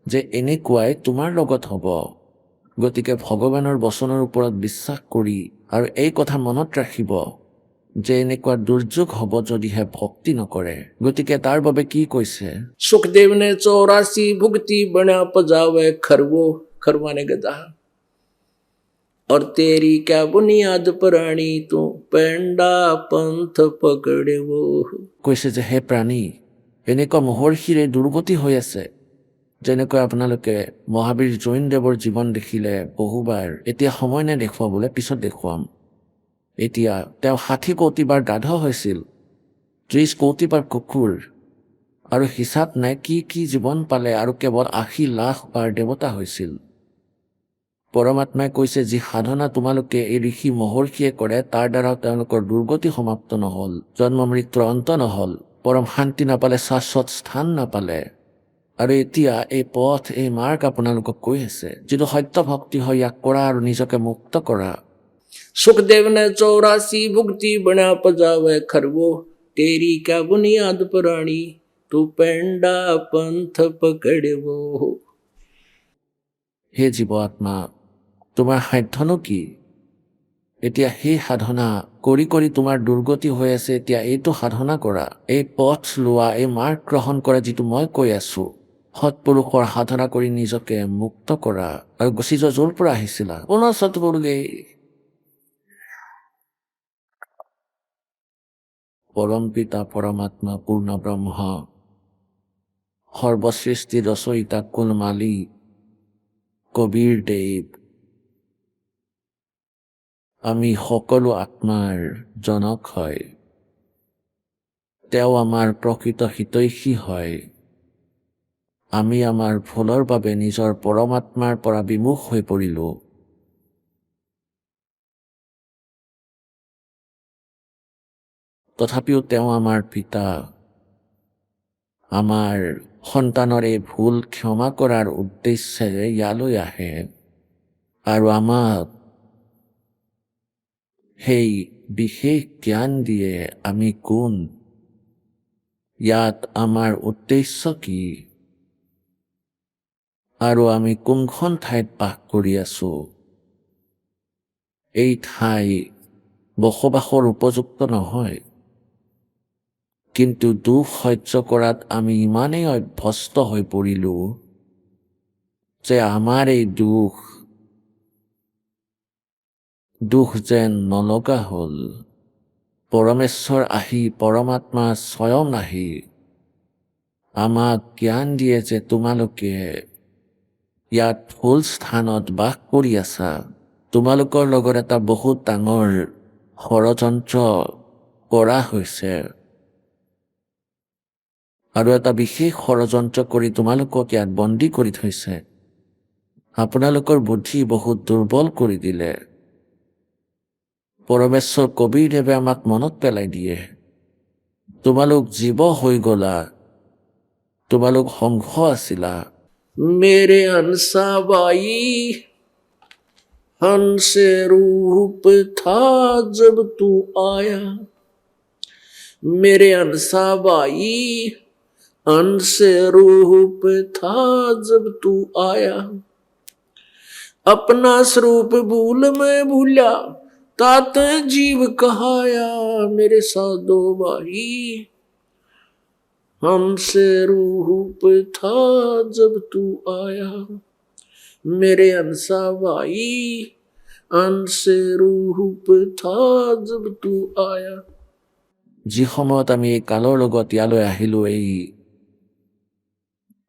যে এনেকুৱাই তোমাৰ লগত হ'ব। গতিকে ভগৱানৰ বচনৰ ওপৰত বিশ্বাস কৰি আৰু এই কথা মনত ৰাখিব যে এনেকুৱা দুৰ্যোগ হ'ব যদিহে ভক্তি নকৰে। গতিকে তাৰ বাবে কি কৈছে? सुखदेव ने 84 भुक्ति बना पजावे खरवो, खरवाने गदा और तेरी क्या बुनियाद प्राणी तू पेंडा पंथ पकड़े वो। কৈছে যে হে প্ৰাণী, এনেকুৱা মহৰ্ষিৰে দুৰ্গতি হৈ আছে। যেনেকৈ আপোনালোকে মহাবীৰ জৈনদেৱৰ জীৱন দেখিলে বহুবাৰ। এতিয়া সময় নাই দেখুৱাবলৈ, পিছত দেখুৱাম। এতিয়া তেওঁ 60 কোটি বাৰ গাধ হৈছিল, 30 কোটি বাৰ কুকুৰ, আৰু হিচাপ নাই কি কি জীৱন পালে, আৰু কেৱল 80 লাখ বাৰ দেৱতা হৈছিল। পৰমাত্মাই কৈছে যি সাধনা তোমালোকে এই ঋষি মহৰ্ষিয়ে কৰে, তাৰ দ্বাৰা তেওঁলোকৰ দুৰ্গতি সমাপ্ত নহ'ল, জন্ম মৃত্যুৰ অন্ত নহ'ল, পৰম শান্তি নাপালে, শাশ্বত স্থান নাপালে। আৰু এতিয়া এই পথ, এই মাৰ্গ আপোনালোকক কৈ আছে, যিটো সত্য ভক্তি হয় ইয়াক কৰা আৰু নিজকে মুক্ত কৰা। सुखदेव ने 84 भुक्ति बना पजावे खरवो तेरी क्या बुनियाद प्राणी तू पेंडा पंथ पकड़े वो। হে জীৱ আত্মা, তোমাৰ সাধ্যনো কি? এতিয়া সেই সাধনা কৰি কৰি তোমাৰ দুৰ্গতি হৈ আছে। এতিয়া এইটো সাধনা কৰা, এই পথ লোৱা, এই মাৰ্গ গ্ৰহণ কৰা যিটো মই কৈ আছো। সৎপুৰুষৰ সাধনা কৰি নিজকে মুক্ত কৰা আৰু গুচি যোৱা য'ৰ পৰা আহিছিলা। পুনৰ সৎপুৰুষে পৰম পিতা পৰমাত্মা পূৰ্ণ ব্ৰহ্ম সৰ্বসৃষ্টি ৰচয়িতা কুল মালিক কবিৰ দেৱ, আমি সকলো আত্মাৰ জনক হয়। তেওঁ আমাৰ প্ৰকৃত হিতৈষী হয়। আমি আমাৰ ভুলৰ বাবে নিজৰ পৰমাত্মাৰ পৰা বিমুখ হৈ পৰিলোঁ। তথাপিও তেওঁ আমাৰ পিতা। আমাৰ সন্তানৰ এই ভুল ক্ষমা কৰাৰ উদ্দেশ্যেৰে ইয়ালৈ আহে আৰু আমাক সেই বিশেষ জ্ঞান দিয়ে আমি কোন, ইয়াত আমাৰ উদ্দেশ্য কি আৰু আমি কোনখন ঠাইত বাস কৰি আছো। এই ঠাই বসবাসৰ উপযুক্ত নহয়, কিন্তু দুখ সহ্য কৰাত আমি ইমানেই অভ্যস্ত হৈ পৰিলো যে আমাৰ এই দুখ যেন নলগা হ'ল। পৰমেশ্বৰ আহি, পৰমাত্মা স্বয়ং আহি আমাক জ্ঞান দিয়ে যে তোমালোকে ইয়াত ভুল স্থানত বাস কৰি আছা। তোমালোকৰ লগত এটা বহুত ডাঙৰ ষড়যন্ত্ৰ কৰা হৈছে আৰু এটা বিশেষ ষড়যন্ত্ৰ কৰি তোমালোকক ইয়াত বন্দী কৰি থৈছে। আপোনালোকৰ বুদ্ধি বহুত দুৰ্বল কৰি দিলে। পৰমেশ্বৰ কবীৰদেৱে আমাক মনত পেলাই দিয়ে, তোমালোক জীৱ হৈ গলা, তোমালোক হংস আছিলা। मेरे हंसा बाई हंस रूप था जब तू आया। मेरे हंसा बाई हंस रूप था जब तू आया। अपना स्वरूप भूल मैं भूला, तात जीव कहाया। मेरे साधो भाई हमसे रूप था जब तू आया। मेरे हंसा भाई हमसे रूप था जब तू आया। যি সময়ত আমি এই কালৰ লগত ইয়ালৈ আহিলো,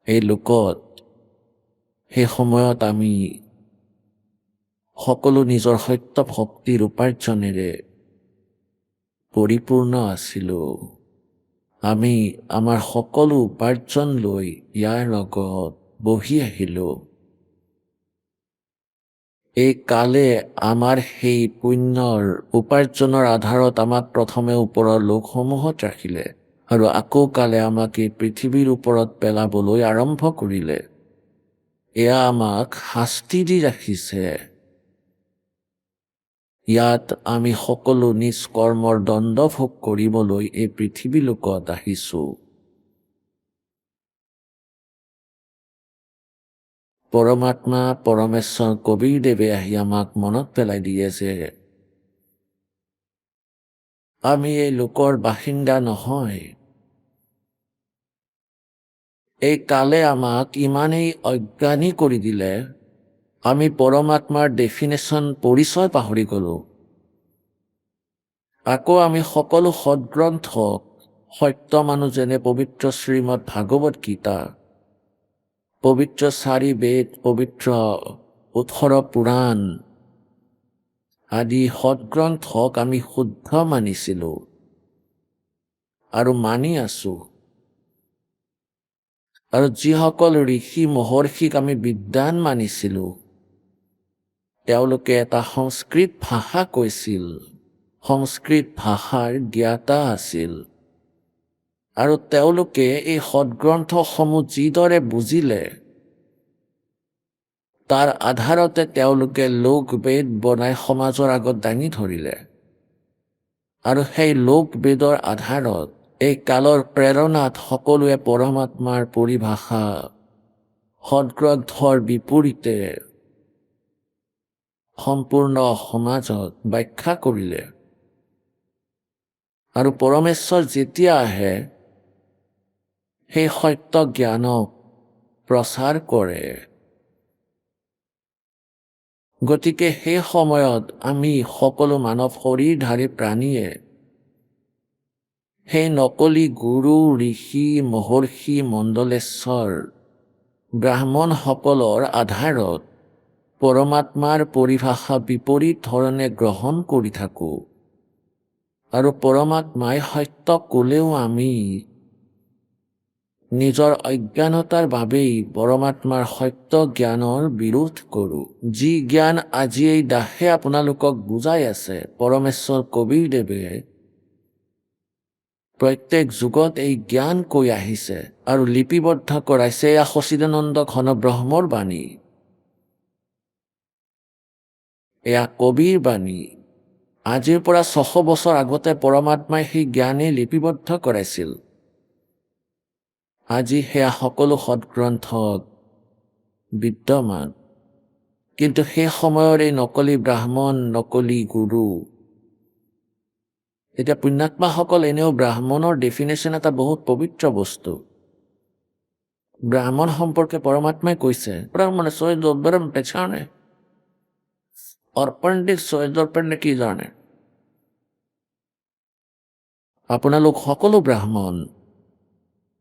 এই লোকত, সেই সময়ত আমি সকলো নিজৰ সত্য ভক্তিৰ উপাৰ্জনেৰে পৰিপূৰ্ণ আছিলো। আমি আমাৰ সকলো উপাৰ্জন লৈ ইয়াৰ লগত বহি আহিলো। এই কালে আমাৰ সেই পুণ্যৰ উপাৰ্জনৰ আধাৰত আমাক প্ৰথমে ওপৰৰ লোকসমূহত ৰাখিলে আৰু আকৌ কালে আমাক এই পৃথিৱীৰ ওপৰত পেলাবলৈ আৰম্ভ কৰিলে। এয়া আমাক শাস্তি দি ৰাখিছে। ইয়াত আমি সকলো নিজ কৰ্মৰ দণ্ড ভোগ কৰিবলৈ এই পৃথিৱী লোকত আহিছো। পৰমাত্মা পৰমেশ্বৰ কবীৰদেৱে আহি আমাক মনত পেলাই দিয়ে যে আমি এই লোকৰ বাসিন্দা নহয়। এই কালে আমাক ইমানেই অজ্ঞানী কৰি দিলে, আমি পৰমাত্মাৰ ডেফিনেশ্যন পৰিচয় পাহৰি গলো। আকৌ আমি সকলো সদগ্ৰন্থক সত্য মানুহ যেনে পবিত্ৰ শ্ৰীমদ ভাগৱত গীতা, পবিত্ৰ 4 বেদ, পবিত্ৰ 18 পুৰাণ আদি সদগ্ৰন্থক আমি শুদ্ধ মানিছিলো আৰু মানি আছো। আৰু যিসকল ঋষি মহৰ্ষিক আমি বিদ্বান মানিছিলো, তেওঁলোকে এটা সংস্কৃত ভাষা কৈছিল, সংস্কৃত ভাষাৰ জ্ঞাতা আছিল আৰু তেওঁলোকে এই সদগ্ৰন্থসমূহ যিদৰে বুজিলে তাৰ আধাৰতে তেওঁলোকে লোক বেদ বনাই সমাজৰ আগত দাঙি ধৰিলে আৰু সেই লোক বেদৰ আধাৰত এই কালৰ প্ৰেৰণাত সকলোৱে পৰমাত্মাৰ পৰিভাষা সদগ্ৰন্থৰ বিপৰীতে সম্পূৰ্ণ সমাজত ব্যাখ্যা কৰিলে। আৰু পৰমেশ্বৰ যেতিয়া আহে সেই সত্য জ্ঞানক প্ৰচাৰ কৰে। গতিকে সেই সময়ত আমি সকলো মানৱ শৰীৰধাৰী প্ৰাণীয়ে সেই নকলি গুৰু, ঋষি, মহৰ্ষি, মণ্ডলেশ্বৰ, ব্ৰাহ্মণসকলৰ আধাৰত পৰমাত্মাৰ পৰিভাষা বিপৰীত ধৰণে গ্ৰহণ কৰি থাকো আৰু পৰমাত্মাই সত্য ক'লেও আমি নিজৰ অজ্ঞানতাৰ বাবেই পৰমাত্মাৰ সত্য জ্ঞানৰ বিৰোধ কৰো। যি জ্ঞান আজি এই দাসে আপোনালোকক বুজাই আছে, পৰমেশ্বৰ কবীৰদেৱে প্ৰত্যেক যুগত এই জ্ঞান কৈ আহিছে আৰু লিপিবদ্ধ কৰাইছে। এয়া সচিদানন্দ ঘন ব্ৰহ্মৰ বাণী, এয়া কবিৰ বাণী। আজিৰ পৰা 600 বছৰ আগতে পৰমাত্মাই সেই জ্ঞানে লিপিবদ্ধ কৰাইছিল আজি সেয়া সকলো সৎগ্ৰন্থত বিদ্যমান। কিন্তু সেই সময়ৰ এই নকলি ব্ৰাহ্মণ, নকলি গুৰু, এতিয়া পুণ্যাত্মাসকল এনেও ব্ৰাহ্মণৰ ডেফিনেশ্যন এটা বহুত পবিত্ৰ বস্তু। ব্ৰাহ্মণ সম্পৰ্কে পৰমাত্মাই কৈছে, ব্ৰাহ্মণ soy do brahma pechane और पंडित soy do पंडित কি জানে? আপোনালোক সকলো ব্ৰাহ্মণ,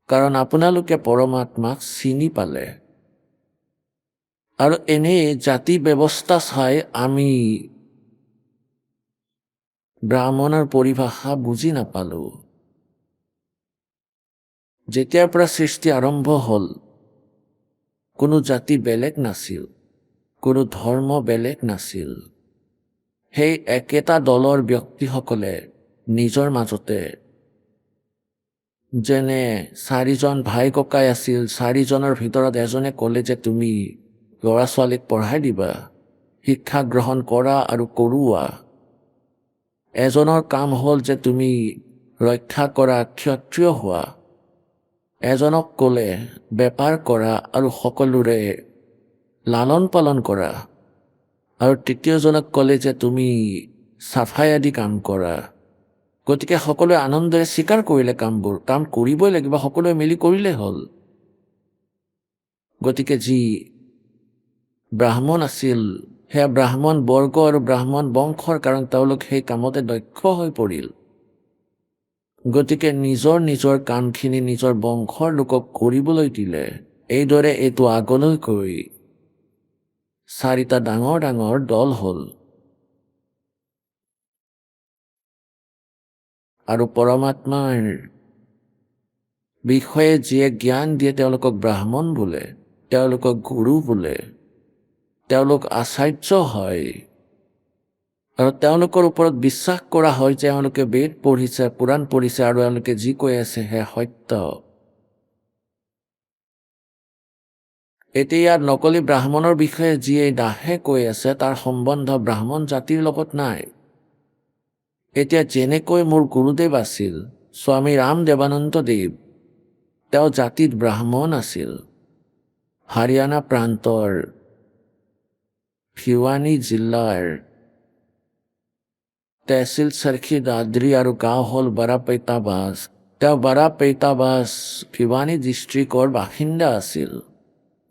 কাৰণ আপোনালোকে পৰমাত্মাক চিনি পালে। আৰু এনেই জাতি ব্যৱস্থা চাই আমি ব্ৰাহ্মণৰ পৰিভাষা বুজি নাপালো। যেতিয়াৰ পৰা সৃষ্টি আৰম্ভ হ'ল, কোনো জাতি বেলেগ নাছিল, কোনো ধৰ্ম বেলেগ নাছিল। সেই একেটা দলৰ ব্যক্তিসকলে নিজৰ মাজতে, যেনে 4জন ভাই ককাই আছিল, 4জনৰ ভিতৰত এজনে ক'লে যে তুমি ল'ৰা ছোৱালীক পঢ়াই দিবা, শিক্ষা গ্ৰহণ কৰা আৰু কৰোৱা। এজনৰ কাম হ'ল যে তুমি ৰক্ষা কৰা, ক্ষত্ৰিয় হোৱা। এজনক ক'লে বেপাৰ কৰা আৰু সকলোৰে লালন পালন কৰা। আৰু তৃতীয়জনক ক'লে যে তুমি চাফাই আদি কাম কৰা। গতিকে সকলোৱে আনন্দেৰে স্বীকাৰ কৰিলে কামবোৰ, কাম কৰিবই লাগিব, সকলোৱে মিলি কৰিলে হ'ল। গতিকে যি ব্ৰাহ্মণ আছিল, সেয়া ব্ৰাহ্মণ বৰ্গ আৰু ব্ৰাহ্মণ বংশৰ, কাৰণ তেওঁলোক সেই কামতে দক্ষ হৈ পৰিল। গতিকে নিজৰ নিজৰ কামখিনি নিজৰ বংশৰ লোকক কৰিবলৈ দিলে। এইদৰে এইটো আগলৈ গৈ 4টা ডাঙৰ ডাঙৰ দল হ'ল। আৰু পৰমাত্মাৰ বিষয়ে যিয়ে জ্ঞান দিয়ে তেওঁলোকক ব্ৰাহ্মণ বোলে, তেওঁলোকক গুৰু বোলে, তেওঁলোক আচাৰ্য হয়। আৰু তেওঁলোকৰ ওপৰত বিশ্বাস কৰা হয় যে তেওঁলোকে বেদ পঢ়িছে, পুৰাণ পঢ়িছে আৰু তেওঁলোকে যি কৈ আছে সেয়া সত্য। এতিয়া ইয়াত নকলি ব্ৰাহ্মণৰ বিষয়ে যিয়ে দাহে কৈ আছে তাৰ সম্বন্ধ ব্ৰাহ্মণ জাতিৰ লগত নাই। এতিয়া যেনেকৈ মোৰ গুৰুদেৱ আছিল স্বামী ৰামদেৱানন্দ দেৱ, তেওঁ জাতিত ব্ৰাহ্মণ আছিল। হাৰিয়ানা প্ৰান্তৰ ভিৱানী জিলাৰ তহচিল চৰখী দাদৰি আৰু গাঁও হ'ল বাৰাপেটাবাজ। তেওঁ বাৰাপেটাবাজ ভিৱানী ডিষ্ট্ৰিক্টৰ বাসিন্দা আছিল,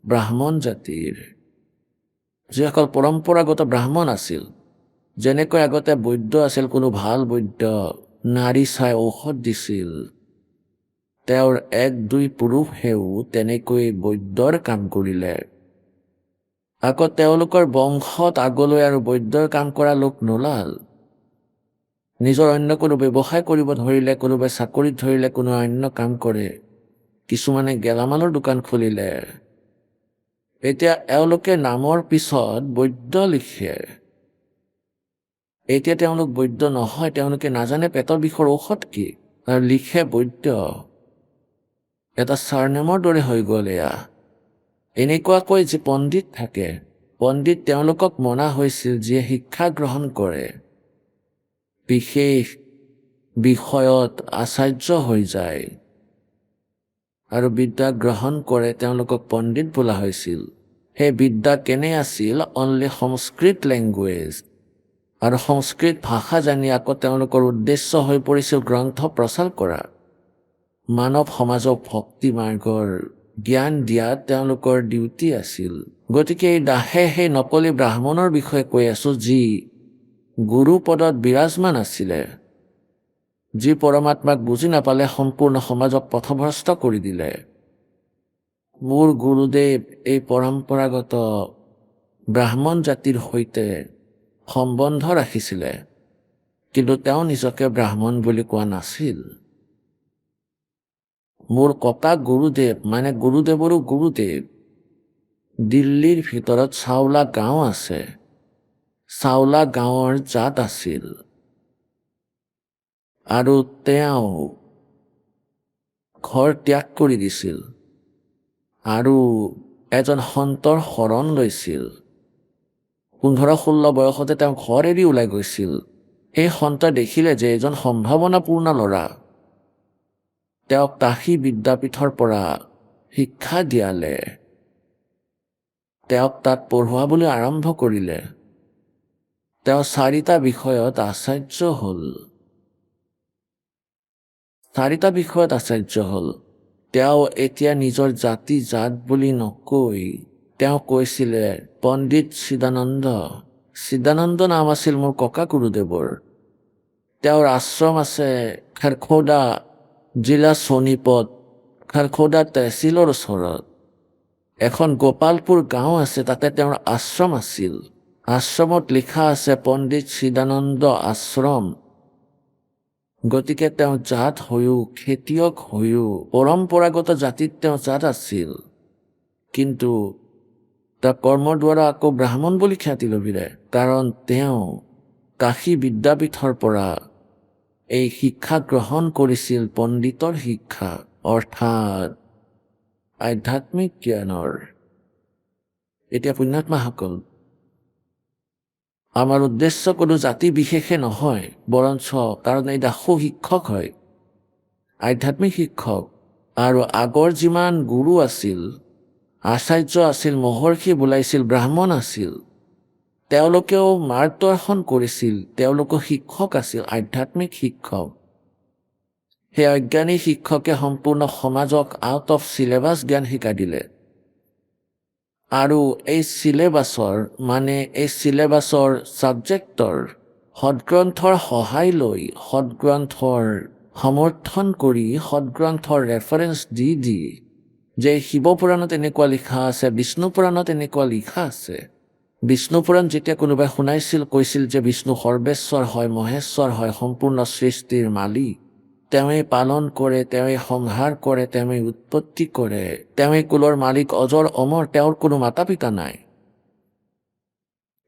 ব্ৰাহ্মণ জাতিৰ, যিসকল পৰম্পৰাগত ব্ৰাহ্মণ আছিল। যেনেকৈ আগতে বৈদ্য আছিল, কোনো ভাল বৈদ্য নাৰী চাই ঔষধ দিছিল, তেওঁৰ 1-2 পুৰুষেও তেনেকৈ বৈদ্যৰ কাম কৰিলে। আকৌ তেওঁলোকৰ বংশত আগলৈ আৰু বৈদ্যৰ কাম কৰা লোক নোলাল। নিজৰ অন্য কোনো ব্যৱসায় কৰিব ধৰিলে, কোনোবাই চাকৰিত ধৰিলে, কোনো অন্য কাম কৰে, কিছুমানে গেলামালৰ দোকান খুলিলে। এতিয়া এওঁলোকে নামৰ পিছত বৈদ্য লিখে। এতিয়া তেওঁলোক বৈদ্য নহয়, তেওঁলোকে নাজানে পেটৰ বিষৰ ঔষধ কি, আৰু লিখে বৈদ্য। এটা চাৰনেমৰ দৰে হৈ গ'ল এয়া। এনেকুৱাকৈ যি পণ্ডিত থাকে, পণ্ডিত তেওঁলোকক মনা হৈছিল যিয়ে শিক্ষা গ্ৰহণ কৰে, বিশেষ বিষয়ত আচাৰ্য হৈ যায় আৰু বিদ্যা গ্ৰহণ কৰে, তেওঁলোকক পণ্ডিত বোলা হৈছিল। সেই বিদ্যা কেনে আছিল? অনলি সংস্কৃত লেংগুৱেজ। আৰু সংস্কৃত ভাষা জানি আকৌ তেওঁলোকৰ উদ্দেশ্য হৈ পৰিছিল গ্ৰন্থ প্ৰচাৰ কৰা, মানৱ সমাজক ভক্তি মাৰ্গৰ জ্ঞান দিয়া তেওঁলোকৰ ডিউটি আছিল। গতিকে এই দাহে সেই নকলি ব্ৰাহ্মণৰ বিষয়ে কৈ আছো, যি গুৰু পদত বিৰাজমান আছিলে, যি পৰমাত্মাক বুজি নাপালে সম্পূৰ্ণ সমাজক পথভ্ৰষ্ট কৰি দিলে। মোৰ গুৰুদেৱ এই পৰম্পৰাগত ব্ৰাহ্মণ জাতিৰ সৈতে সম্বন্ধ ৰাখিছিলে, কিন্তু তেওঁ নিজকে ব্ৰাহ্মণ বুলি কোৱা নাছিল। মোৰ ককা গুৰুদেৱ, মানে গুৰুদেৱৰো গুৰুদেৱ, দিল্লীৰ ভিতৰত চাওলা গাঁও আছে, চাওলা গাঁৱৰ জাত আছিল। আৰু তেওঁ ঘৰ ত্যাগ কৰি দিছিল আৰু এজন সন্তৰ শৰণ লৈছিল। 15-16 বয়সতে তেওঁ ঘৰ এৰি ওলাই গৈছিল। সেই সন্তই দেখিলে যে এজন সম্ভাৱনাপূৰ্ণ ল'ৰা তেওঁক কাশী বিদ্যাপীঠৰ পৰা শিক্ষা দিয়ালে, তেওঁক তাত পঢ়ুৱাবলৈ আৰম্ভ কৰিলে। তেওঁ 4টা বিষয়ত আচাৰ্য হ'ল। 4টা বিষয়ত আচাৰ্য হ'ল। তেওঁ এতিয়া নিজৰ জাত বুলি নকৈ তেওঁ কৈছিলে পণ্ডিত চিদানন্দ। চিদানন্দ নাম আছিল মোৰ ককা গুৰুদেৱৰ। তেওঁৰ আশ্ৰম আছে খাৰখোদা জিলা সোণিপত, খাৰখোদা তহচিলৰ ওচৰত। এখন গোপালপুৰ গাঁও আছে, তাতে তেওঁৰ আশ্ৰম আছিল। আশ্ৰমত লিখা আছে পণ্ডিত চিদানন্দ আশ্ৰম। গতিকে তেওঁ জাত হৈও, খেতিয়ক হৈও, পৰম্পৰাগত জাতিত তেওঁ জাত আছিল। কিন্তু তাৰ কৰ্মৰ দ্বাৰা আকৌ ব্ৰাহ্মণ বুলি খ্যাতি লভিলে, কাৰণ তেওঁ কাশী বিদ্যাপীঠৰ পৰা এই শিক্ষা গ্ৰহণ কৰিছিল, পণ্ডিতৰ শিক্ষা, অৰ্থাৎ আধ্যাত্মিক জ্ঞানৰ। এতিয়া পুণ্যাত্মাসকল, আমাৰ উদ্দেশ্য কোনো জাতি বিশেষে নহয়, বৰঞ্চ কাৰণ এইটা সুশিক্ষক হয়, আধ্যাত্মিক শিক্ষক। আৰু আগৰ যিমান গুৰু আছিল, আচাৰ্য আছিল, মহৰ্ষি বোলাইছিল, ব্ৰাহ্মণ আছিল, তেওঁলোকেও মাৰ্গদৰ্শন কৰিছিল, তেওঁলোকো শিক্ষক আছিল, আধ্যাত্মিক শিক্ষক। সেই অজ্ঞানী শিক্ষকে সম্পূৰ্ণ সমাজক আউট অফ চিলেবাছ জ্ঞান শিকাই দিলে। আৰু এই চিলেবাছৰ ছাবজেক্টৰ সদগ্ৰন্থৰ সহায় লৈ, সদগ্ৰন্থৰ সমৰ্থন কৰি, সদগ্ৰন্থৰ ৰেফাৰেঞ্চ দি যে শিৱপুৰাণত এনেকুৱা লিখা আছে, বিষ্ণুপুৰাণত এনেকুৱা লিখা আছে। বিষ্ণুপুৰাণ যেতিয়া কোনোবাই শুনাইছিল, কৈছিল যে বিষ্ণু সৰ্বেশ্বৰ হয়, মহেশ্বৰ হয়, সম্পূৰ্ণ সৃষ্টিৰ মালিক। তেওঁৱেই পালন কৰে, তেওঁৱেই সংহাৰ কৰে, তেওঁৱেই উৎপত্তি কৰে, তেওঁৱেই কুলৰ মালিক, অজৰ অমৰ, তেওঁৰ কোনো মাতা পিতা নাই।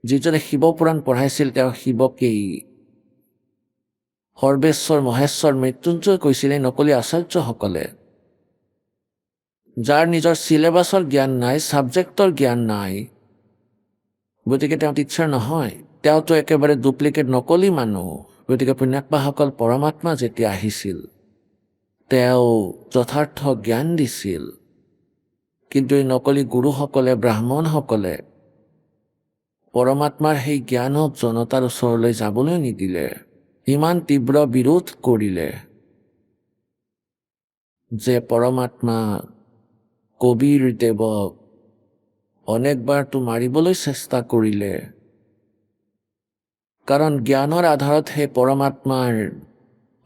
যিজনে শিৱপুৰাণ পঢ়াইছিল তেওঁ শিৱকেই সৰ্বেশ্বৰ, মহেশ্বৰ, মৃত্যুঞ্জয় কৈছিল এই নকলি আচাৰ্যসকলে। যাৰ নিজৰ চিলেবাছৰ জ্ঞান নাই, ছাবজেক্টৰ জ্ঞান নাই, গতিকে তেওঁ টিচাৰ নহয়, তেওঁতো একেবাৰে ডুপ্লিকেট নকলি মানুহ। গতিকে পুণ্যাত্মাসকল, পৰমাত্মা যেতিয়া আহিছিল, তেওঁ যথাৰ্থ জ্ঞান দিছিল। কিন্তু এই নকলি গুৰুসকলে, ব্ৰাহ্মণসকলে পৰমাত্মাৰ সেই জ্ঞানক জনতাৰ ওচৰলৈ যাবলৈ নিদিলে, ইমান তীব্ৰ বিৰোধ কৰিলে যে পৰমাত্মা কবিৰ দেৱক অনেকবাৰতো মাৰিবলৈ চেষ্টা কৰিলে। কাৰণ জ্ঞানৰ আধাৰত সেই পৰমাত্মাৰ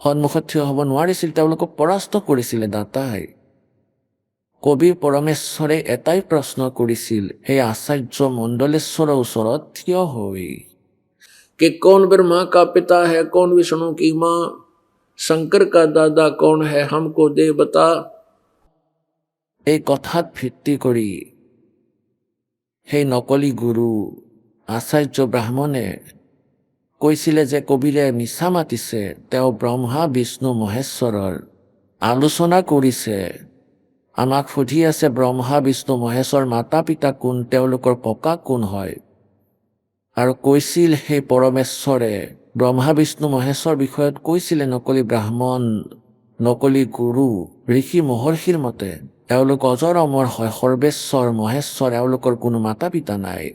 সন্মুখত থিয় হ'ব নোৱাৰিছিল, তেওঁলোকক পৰাস্ত কৰিছিলে দাতাই। কবি পৰমেশ্বৰে এটাই প্ৰশ্ন কৰিছিল সেই আচাৰ্য মণ্ডলেশ্বৰৰ ওচৰত থিয় হৈ, कि कौन ब्रह्मा का पिता है, कौन विष्णु की माँ, शंकर का दादा कौन है, हमको दे बता। এই কথাত ভিত্তি কৰি সেই নকলি গুৰু আচাৰ্য ব্ৰাহ্মণে কৈছিলে যে কবিৰে মিছা মাতিছে, তেওঁ ব্ৰহ্মা বিষ্ণু মহেশ্বৰৰ আলোচনা কৰিছে, আমাক সুধি আছে ব্ৰহ্মা বিষ্ণু মহেশ্বৰ মাতা পিতা কোন, তেওঁলোকৰ ককা কোন হয়। আৰু কৈছিল সেই পৰমেশ্বৰে ব্ৰহ্মা বিষ্ণু মহেশ্বৰ বিষয়ত কৈছিলে নকলি ব্ৰাহ্মণ, নকলি গুৰু, ঋষি মহৰ্ষিৰ মতে এওঁলোক অজৰ অমৰ হয়, সৰ্বেশ্বৰ, মহেশ্বৰ, এওঁলোকৰ কোনো মাতা পিতা নাই।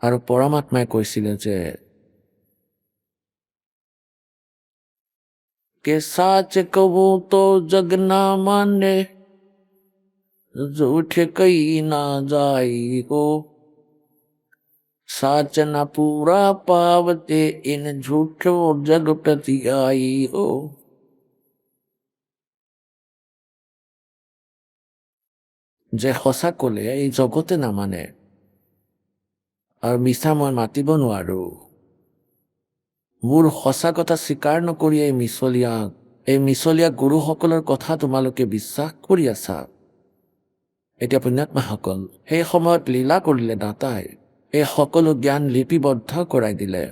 আৰু পৰমাত্মাই কৈছিলে যে के साच कहूं तो जग ना माने, झूठ कही ना जाई हो, साच न पूरा पावते इन झूठो जग प्रति आई हो। যে সঁচা ক'লে এই জগতে নামানে, আৰু মিছা মই মাতিব নোৱাৰো। মোৰ সঁচা কথা স্বীকাৰ নকৰি এই মিছলীয়া গুৰুসকলৰ কথা তোমালোকে বিশ্বাস কৰি আছা। এতিয়া পুণ্যাত্মাসকল, সেই সময়ত লীলা কৰিলে দাতাই, এই সকলো জ্ঞান লিপিবদ্ধ কৰাই দিলে।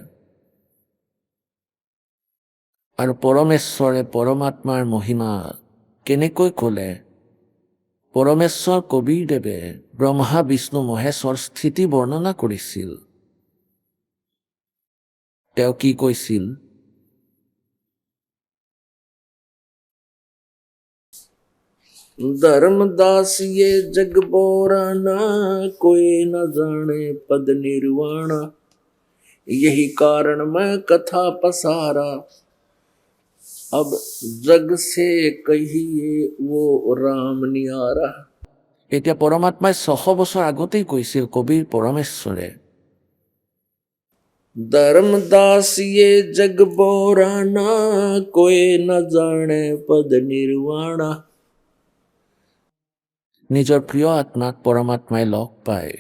আৰু পৰমেশ্বৰে পৰমাত্মাৰ মহিমা কেনেকৈ ক'লে, পৰমেশ্বৰ কবিৰদেৱে ব্ৰহ্মা বিষ্ণু মহেশ্বৰ স্থিতি বৰ্ণনা কৰিছিল। তেওঁ কি কৈছিল? धर्मदास ये जग बोराना, कोई न जाने पद निर्वाणा। यही कारण मैं कथा पसारा, अब जग से कहिए वो राम नियारा। এতিয়া পৰমাত্মাই 600 বছৰ আগতেই কৈছিল কবিৰ পৰমেশ্বৰে, धर्मदास ये जग बोराना, कोई न जाने पद निर्वाणा। নিজৰ প্ৰিয় আত্মাক পৰমাত্মাই লগ পায়,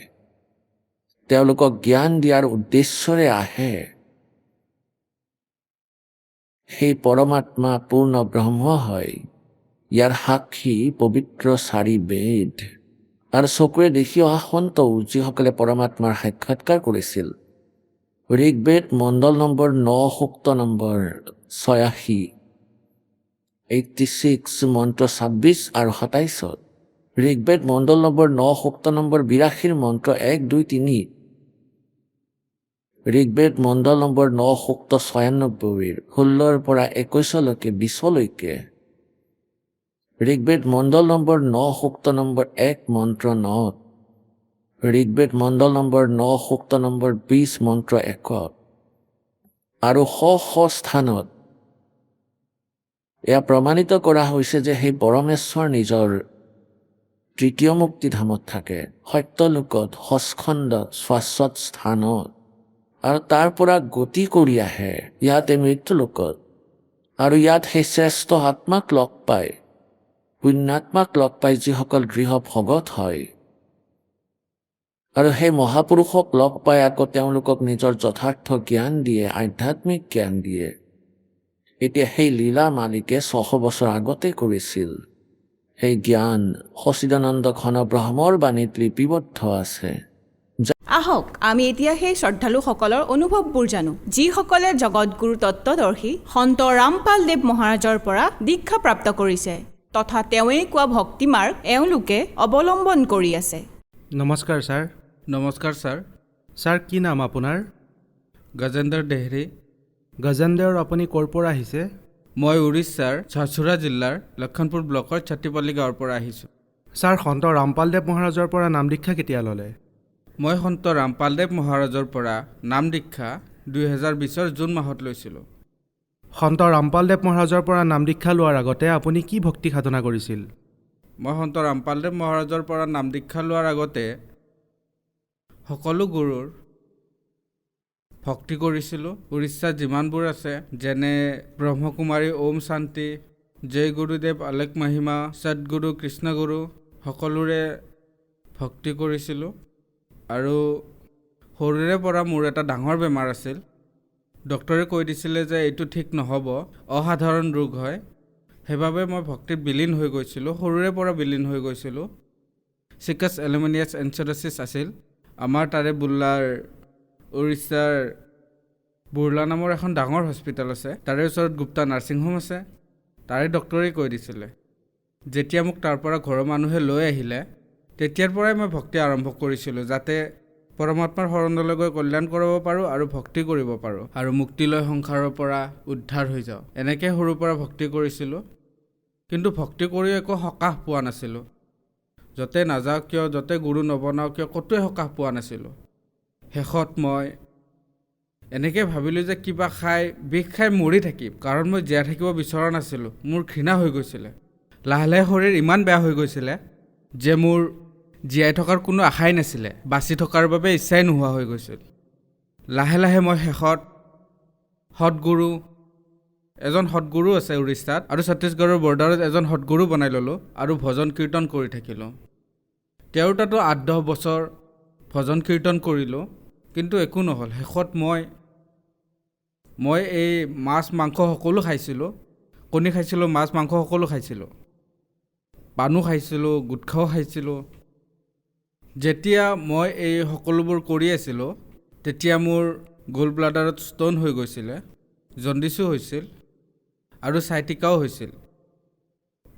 তেওঁলোকক জ্ঞান দিয়াৰ উদ্দেশ্যৰে আহে। সেই পৰমাত্মা পূৰ্ণ ব্ৰহ্ম হয়। ইয়াৰ সাক্ষী পবিত্ৰ 4 বেদ আৰু চকুৰে দেখি অহা সন্তও, যিসকলে পৰমাত্মাৰ সাক্ষাৎকাৰ কৰিছিল। ঋগ্বেদ মণ্ডল নম্বৰ 9 সূক্ত নম্বৰ 86, 86 মন্ত্ৰ 26 আৰু 27। ঋগ্বেদ মণ্ডল নম্বৰ 9 সূক্ত নম্বৰ 82 মন্ত্ৰ 1, 2, 3। ঋগ্বেদ মণ্ডল নম্বৰ 9 সূক্ত 96 16 পৰা 21লৈকে 20লৈকে। ঋগ্বেদ মণ্ডল নম্বৰ 9 সূক্ত নম্বৰ 1 মন্ত্ৰ 9। ঋগ্বেদ মণ্ডল নম্বৰ 9 সূক্ত নম্বৰ 20 মন্ত্ৰ 1। আৰু শ স্থানত এয়া প্ৰমাণিত কৰা হৈছে যে সেই পৰমেশ্বৰ নিজৰ তৃতীয় মুক্তিধামত থাকে, সত্যলোকত, সচখণ্ডত, শাশ্বত স্থানত, আৰু তাৰ পৰা গতি কৰি আহে ইয়াতে মৃত্যুলোকত। আৰু ইয়াত সেই শ্ৰেষ্ঠ আত্মাক লগ পায়, পুণ্যাত্মাক লগ পায়, যিসকল দৃঢ় ভগত হয়। আৰু সেই মহাপুৰুষক লগ পাই আকৌ তেওঁলোকক নিজৰ যথাৰ্থ জ্ঞান দিয়ে, আধ্যাত্মিক জ্ঞান দিয়ে। এতিয়া সেই লীলা মালিকে 600 বছৰ আগতে কৰিছিল। সেই জ্ঞান সচিদানন্দ ঘন ব্ৰহ্মৰ বাণীত লিপিবদ্ধ আছে। আহক আমি এতিয়া সেই শ্ৰদ্ধালুসকলৰ অনুভৱবোৰ জানো, যিসকলে জগতগুৰু তত্ত্বদৰ্শী সন্ত ৰামপাল দেৱ মহাৰাজৰ পৰা দীক্ষা প্ৰাপ্ত কৰিছে তথা তেওঁৱেই কোৱা ভক্তি মাৰ্গ এওঁলোকে অৱলম্বন কৰি আছে। নমস্কাৰ ছাৰ। নমস্কাৰ ছাৰ। ছাৰ কি নাম আপোনাৰ? গজেন্দ্ৰ দেহৰী। গজেন্দ্ৰৰ, আপুনি ক'ৰ পৰা আহিছে? মই উৰিষ্যাৰ ঝাৰচুৰা জিলাৰ লক্ষণপুৰ ব্লকৰ ছাতিপল্লী গাঁৱৰ পৰা আহিছোঁ। ছাৰ, সন্ত ৰামপালদেৱ মহাৰাজৰ পৰা নাম দীক্ষা কেতিয়া ল'লে? মই সন্ত ৰামপালদেৱ মহাৰাজৰ পৰা নাম দীক্ষা 2020 জুন মাহত লৈছিলোঁ। সন্ত ৰামপালদেৱ মহাৰাজৰ পৰা নাম দীক্ষা লোৱাৰ আগতে আপুনি কি ভক্তি সাধনা কৰিছিল? মই সন্ত ৰামপালদেৱ মহাৰাজৰ পৰা নাম দীক্ষা লোৱাৰ আগতে সকলো গুৰুৰ ভক্তি কৰিছিলোঁ। উৰিষ্যাত যিমানবোৰ আছে, যেনে ব্ৰহ্মকুমাৰী ওম শান্তি, জয় গুৰুদেৱ আলেক মহিমা, সদগুৰু কৃষ্ণগুৰু, সকলোৰে ভক্তি কৰিছিলোঁ। আৰু সৰুৰে পৰা মোৰ এটা ডাঙৰ বেমাৰ আছিল। ডক্টৰে কৈ দিছিলে যে এইটো ঠিক নহ'ব, অসাধাৰণ ৰোগ হয়। সেইবাবে মই ভক্তিত বিলীন হৈ গৈছিলোঁ, সৰুৰে পৰা বিলীন হৈ গৈছিলোঁ। চিকাছ এলুমিনিয়াছ এনচেডছিছ আছিল। আমাৰ তাৰে বুৰ্লাৰ, উৰিষ্যাৰ বুৰ্লা নামৰ এখন ডাঙৰ হস্পিটেল আছে, তাৰে ওচৰত গুপ্তা নাৰ্ছিং হোম আছে। তাৰে ডক্টৰে কৈ দিছিলে। যেতিয়া মোক তাৰ পৰা ঘৰৰ মানুহে লৈ আহিলে, তেতিয়াৰ পৰাই মই ভক্তি আৰম্ভ কৰিছিলোঁ, যাতে পৰমাত্মাৰ শৰণলৈ গৈ কল্যাণ কৰিব পাৰোঁ আৰু ভক্তি কৰিব পাৰোঁ আৰু মুক্তিলৈ সংসাৰৰ পৰা উদ্ধাৰ হৈ যাওঁ। এনেকৈ সৰুৰ পৰা ভক্তি কৰিছিলোঁ। কিন্তু ভক্তি কৰিও একো সকাহ পোৱা নাছিলোঁ। য'তে নাযাওঁ কিয়, য'তে গুৰু নবনাওঁ কিয়, ক'তোৱে সকাহ পোৱা নাছিলোঁ। শেষত মই এনেকৈ ভাবিলোঁ যে কিবা খাই বিষ খাই মৰি থাকিম, কাৰণ মই জীয়াই থাকিব বিচৰা নাছিলোঁ। মোৰ ঘৃণা হৈ গৈছিলে। লাহে লাহে শৰীৰ ইমান বেয়া হৈ গৈছিলে যে মোৰ জীয়াই থকাৰ কোনো আশাই নাছিলে, বাচি থকাৰ বাবে ইচ্ছাই নোহোৱা হৈ গৈছিল। লাহে লাহে মই শেষত এজন সৎগুৰু আছে উৰিষ্যাত, আৰু ছত্তীশগড়ৰ বৰ্ডাৰত এজন সৎগুৰু বনাই ল'লোঁ আৰু ভজন কীৰ্তন কৰি থাকিলোঁ। তেওঁৰ তাতো 8-10 বছৰ ভজন কীৰ্তন কৰিলোঁ, কিন্তু একো নহ'ল। শেষত মই এই মাছ মাংস সকলো খাইছিলোঁ, কণী খাইছিলোঁ, মাছ মাংস সকলো খাইছিলোঁ, পানো খাইছিলোঁ, গুটখাও খাইছিলোঁ। যেতিয়া মই এই সকলোবোৰ কৰি আছিলোঁ, তেতিয়া মোৰ গ'ল্ড ব্লাডাৰত ষ্ট'ন হৈ গৈছিলে, জণ্ডিছো হৈছিল আৰু চাইটিকাও হৈছিল।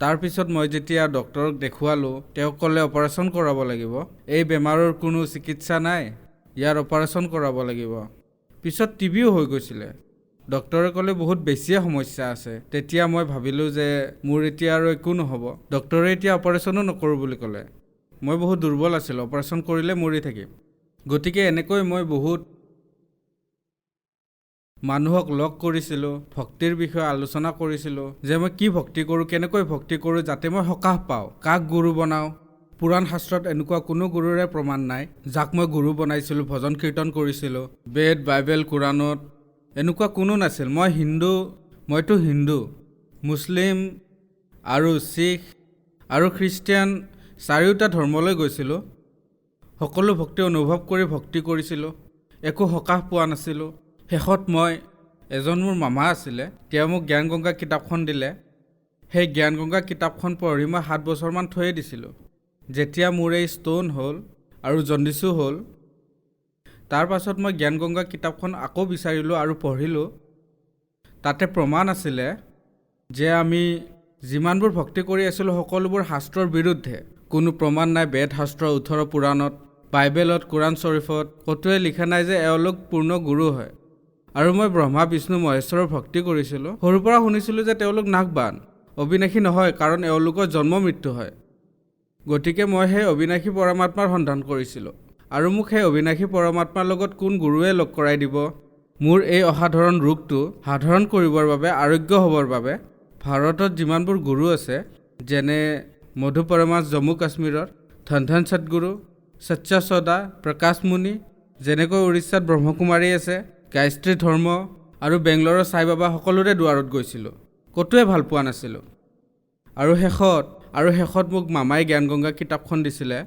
তাৰপিছত মই যেতিয়া ডক্টৰক দেখুৱালোঁ, তেওঁক ক'লে অপাৰেশ্যন কৰাব লাগিব, এই বেমাৰৰ কোনো চিকিৎসা নাই, ইয়াৰ অপাৰেশ্যন কৰাব লাগিব। পিছত টিবিও হৈ গৈছিলে। ডক্টৰে ক'লে বহুত বেছিয়ে সমস্যা আছে। তেতিয়া মই ভাবিলোঁ যে মোৰ এতিয়া আৰু একো নহ'ব। ডক্টৰে এতিয়া অপাৰেশ্যনো নকৰোঁ বুলি ক'লে। মই বহুত দুৰ্বল আছিলোঁ, অপাৰেশ্যন কৰিলে মৰি থাকিম। গতিকে এনেকৈ মই বহুত মানুহক লগ কৰিছিলোঁ, ভক্তিৰ বিষয়ে আলোচনা কৰিছিলোঁ যে মই কি ভক্তি কৰোঁ, কেনেকৈ ভক্তি কৰোঁ, যাতে মই সকাহ পাওঁ। কাক গুৰু বনাওঁ? পুৰাণ শাস্ত্ৰত এনেকুৱা কোনো গুৰুৰে প্ৰমাণ নাই যাক মই গুৰু বনাইছিলোঁ, ভজন কীৰ্তন কৰিছিলোঁ। বেদ, বাইবেল, কোৰাণত এনেকুৱা কোনো নাছিল। মইতো হিন্দু, মুছলিম আৰু শিখ আৰু খ্ৰীষ্টিয়ান চাৰিওটা ধৰ্মলৈ গৈছিলোঁ। সকলো ভক্তি অনুভৱ কৰি ভক্তি কৰিছিলোঁ, একো সকাহ পোৱা নাছিলোঁ। শেষত এজন মোৰ মামা আছিলে, তেওঁ মোক জ্ঞান গংগা কিতাপখন দিলে। সেই জ্ঞান গংগা কিতাপখন পঢ়ি মই 7 বছৰমান থৈয়ে দিছিলোঁ। যেতিয়া মোৰ এই ষ্ট'ন হ'ল আৰু জণ্ডিছো হ'ল, তাৰ পাছত মই জ্ঞান গংগা কিতাপখন আকৌ বিচাৰিলোঁ আৰু পঢ়িলোঁ। তাতে প্ৰমাণ আছিলে যে আমি যিমানবোৰ ভক্তি কৰি আছিলোঁ সকলোবোৰ শাস্ত্ৰৰ বিৰুদ্ধে। কোনো প্ৰমাণ নাই বেদ শাস্ত্ৰ 18 পুৰাণত, বাইবেলত, কোৰাণ শ্বৰীফত ক'তোৱে লিখা নাই যে এওঁলোক পূৰ্ণ গুৰু হয়। আৰু মই ব্ৰহ্মা, বিষ্ণু, মহেশ্বৰৰ ভক্তি কৰিছিলোঁ। সৰুৰ পৰা শুনিছিলোঁ যে তেওঁলোক নাগবান, অবিনাশী নহয়, কাৰণ এওঁলোকৰ জন্ম মৃত্যু হয়। গতিকে মই সেই অবিনাশী পৰমাত্মাৰ সন্ধান কৰিছিলোঁ। আৰু মোক সেই অবিনাশী পৰমাত্মাৰ লগত কোন গুৰুৱে লগ কৰাই দিব? মোৰ এই অসাধাৰণ ৰোগটো সাধাৰণ কৰিবৰ বাবে, আৰোগ্য হ'বৰ বাবে ভাৰতত যিমানবোৰ গুৰু আছে, যেনে মধু পৰমাচ জম্মু কাশ্মীৰৰ, ধন সদগুৰু, সচ্চা সদা, প্ৰকাশ মুনি, যেনেকৈ উৰিষ্যাত ব্ৰহ্মকুমাৰী আছে, গায়ত্ৰী ধৰ্ম আৰু বেংগলোৰৰ সাই বাবা, সকলোৰে দুৱাৰত গৈছিলোঁ। ক'তোৱে ভাল পোৱা নাছিলোঁ। আৰু শেষত মোক মামাই জ্ঞান গংগা কিতাপখন দিছিলে।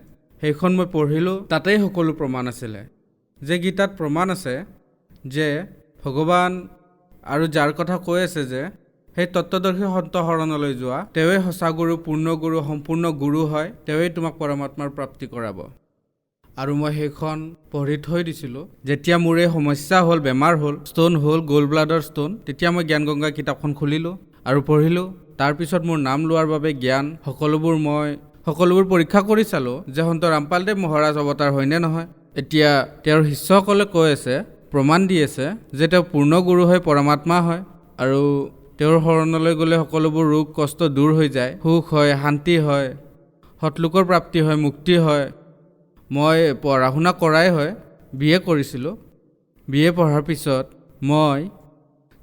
সেইখন মই পঢ়িলোঁ। তাতেই সকলো প্ৰমাণ আছিলে। যে গীতাত প্ৰমাণ আছে যে ভগৱান আৰু যাৰ কথা কৈ আছে যে সেই তত্ত্বদৰ্শী সন্ত শৰণলৈ যোৱা, তেওঁৱেই সঁচা গুৰু, পূৰ্ণ গুৰু, সম্পূৰ্ণ গুৰু হয়, তেওঁৱেই তোমাক পৰমাত্মাৰ প্ৰাপ্তি কৰাব। আৰু মই সেইখন পঢ়ি থৈ দিছিলোঁ। যেতিয়া মোৰ এই সমস্যা হ'ল, বেমাৰ হ'ল, ষ্ট'ন হ'ল, গ'ল্ড ব্লাডৰ ষ্ট'ন, তেতিয়া মই জ্ঞান গংগা কিতাপখন খুলিলোঁ আৰু পঢ়িলোঁ। তাৰপিছত মোৰ নাম লোৱাৰ বাবে জ্ঞান সকলোবোৰ পৰীক্ষা কৰি চালোঁ যে সন্ত ৰামপালদেৱ মহাৰাজ অৱতাৰ হয়নে নহয়। এতিয়া তেওঁৰ শিষ্যসকলে কৈ আছে, প্ৰমাণ দি আছে যে তেওঁ পূৰ্ণ গুৰু হয়, পৰমাত্মা হয়, আৰু তেওঁৰ শৰণলৈ গ'লে সকলোবোৰ ৰোগ কষ্ট দূৰ হৈ যায়, সুখ হয়, শান্তি হয়, সৎলোকৰ প্ৰাপ্তি হয়, মুক্তি হয়। মই পঢ়া শুনা কৰাই হয়, BA কৰিছিলোঁ। BA পঢ়াৰ পিছত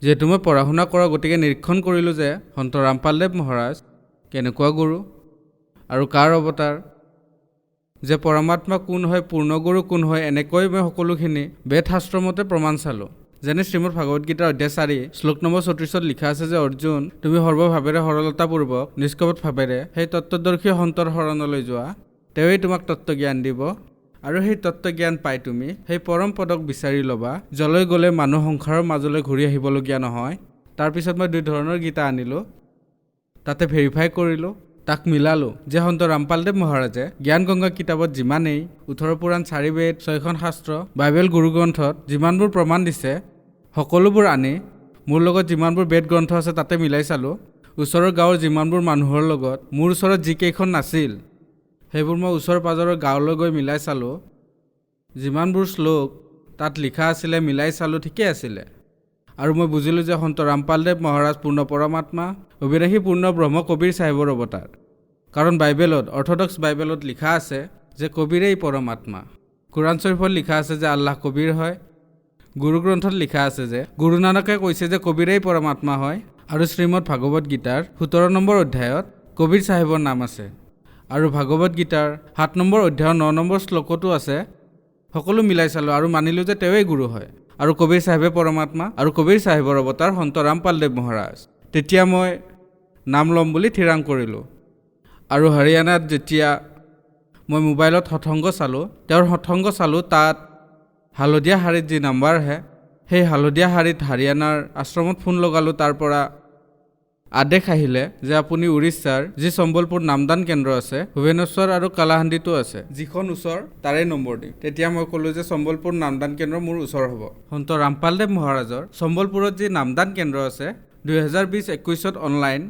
যিহেতু মই পঢ়া শুনা কৰা, গতিকে নিৰীক্ষণ কৰিলোঁ যে সন্ত ৰামপালদেৱ মহাৰাজ কেনেকুৱা গুৰু আৰু কাৰ অৱতাৰ, যে পৰমাত্মা কোন হয়, পূৰ্ণগুৰু কোন হয়। এনেকৈ মই সকলোখিনি বেদ শাস্ত্ৰৰ মতে প্ৰমাণ চালোঁ। যেনে শ্ৰীমদ ভাগৱত গীতাৰ অধ্যায় 4 শ্লোক নম্বৰ 34 লিখা আছে যে অৰ্জুন, তুমি সৰ্বভাৱেৰে সৰলতাপূৰ্বক নিষ্কপট ভাৱেৰে সেই তত্ত্বদৰ্শী সন্তৰ শৰণলৈ যোৱা, তেওঁৱেই তোমাক তত্ত্বজ্ঞান দিব। আৰু সেই তত্ত্বজ্ঞান পাই তুমি সেই পৰম পদক বিচাৰি ল'বা, যলৈ গ'লে মানুহ সংসাৰৰ মাজলৈ ঘূৰি আহিবলগীয়া নহয়। তাৰপিছত মই 2 ধৰণৰ গীতা আনিলোঁ, তাতে ভেৰিফাই কৰিলোঁ, তাক মিলালোঁ যে সন্ত ৰামপালদেৱ মহাৰাজে জ্ঞান গংগা কিতাপত যিমানেই 18 পুৰাণ, 4 বেদ, 6খন শাস্ত্ৰ, বাইবেল গুৰু গ্ৰন্থত যিমানবোৰ প্ৰমাণ দিছে, সকলোবোৰ আনি মোৰ লগত যিমানবোৰ বেদ গ্ৰন্থ আছে তাতে মিলাই চালোঁ। ওচৰৰ গাঁৱৰ যিমানবোৰ মানুহৰ লগত মোৰ ওচৰত যিকেইখন নাছিল, সেইবোৰ মই ওচৰ পাজৰৰ গাঁৱলৈ গৈ মিলাই চালোঁ। যিমানবোৰ শ্লোক তাত লিখা আছিলে মিলাই চালোঁ, ঠিকেই আছিলে। আৰু মই বুজিলোঁ যে সন্ত ৰামপালদেৱ মহাৰাজ পূৰ্ণ পৰমাত্মা, অবিনাশী পূৰ্ণ ব্ৰহ্ম কবিৰ চাহেবৰ অৱতাৰ। কাৰণ বাইবেলত, অৰ্থডক্স বাইবেলত লিখা আছে যে কবিৰেই পৰমাত্মা। কোৰাণ শ্বৰীফত লিখা আছে যে আল্লাহ কবিৰ হয়। গুৰু গ্ৰন্থত লিখা আছে যে গুৰু নানকে কৈছে যে কবিৰেই পৰমাত্মা হয়। আৰু শ্ৰীমদ ভাগৱত গীতাৰ 17 নম্বৰ অধ্যায়ত কবিৰ চাহেবৰ নাম আছে। আৰু ভাগৱত গীতাৰ 7 নম্বৰ অধ্যায়ৰ 9 নম্বৰ শ্লোকতো আছে। সকলো মিলাই চালোঁ আৰু মানিলোঁ যে তেওঁৱেই গুৰু হয় আৰু কবিৰ চাহেবে পৰমাত্মা আৰু কবিৰ চাহেবৰ অৱতাৰ সন্ত ৰামপালদেৱ মহাৰাজ। তেতিয়া মই নাম ল'ম বুলি থিৰাং কৰিলোঁ। আৰু হাৰিয়ানাত যেতিয়া মই মোবাইলত সৎসংগ চালোঁ, তেওঁৰ সৎসংগ চালোঁ, তাত হালধীয়া শাৰীত যি নাম্বাৰ আহে, সেই হালধীয়া শাৰীত হাৰিয়ানাৰ আশ্ৰমত ফোন লগালোঁ। তাৰ পৰা আদেশ আহিলে যে আপুনি উৰিষ্যাৰ যি সম্বলপুৰ নামদান কেন্দ্ৰ আছে, ভুৱনেশ্বৰ আৰু কালাহান্দিতো আছে, যিখন ওচৰ তাৰে নম্বৰ দিম। তেতিয়া মই ক'লোঁ যে সম্বলপুৰ নামদান কেন্দ্ৰ মোৰ ওচৰ হ'ব। সন্ত ৰামপালদেৱ মহাৰাজৰ সম্বলপুৰত যি নামদান কেন্দ্ৰ আছে, 2020-21 অনলাইন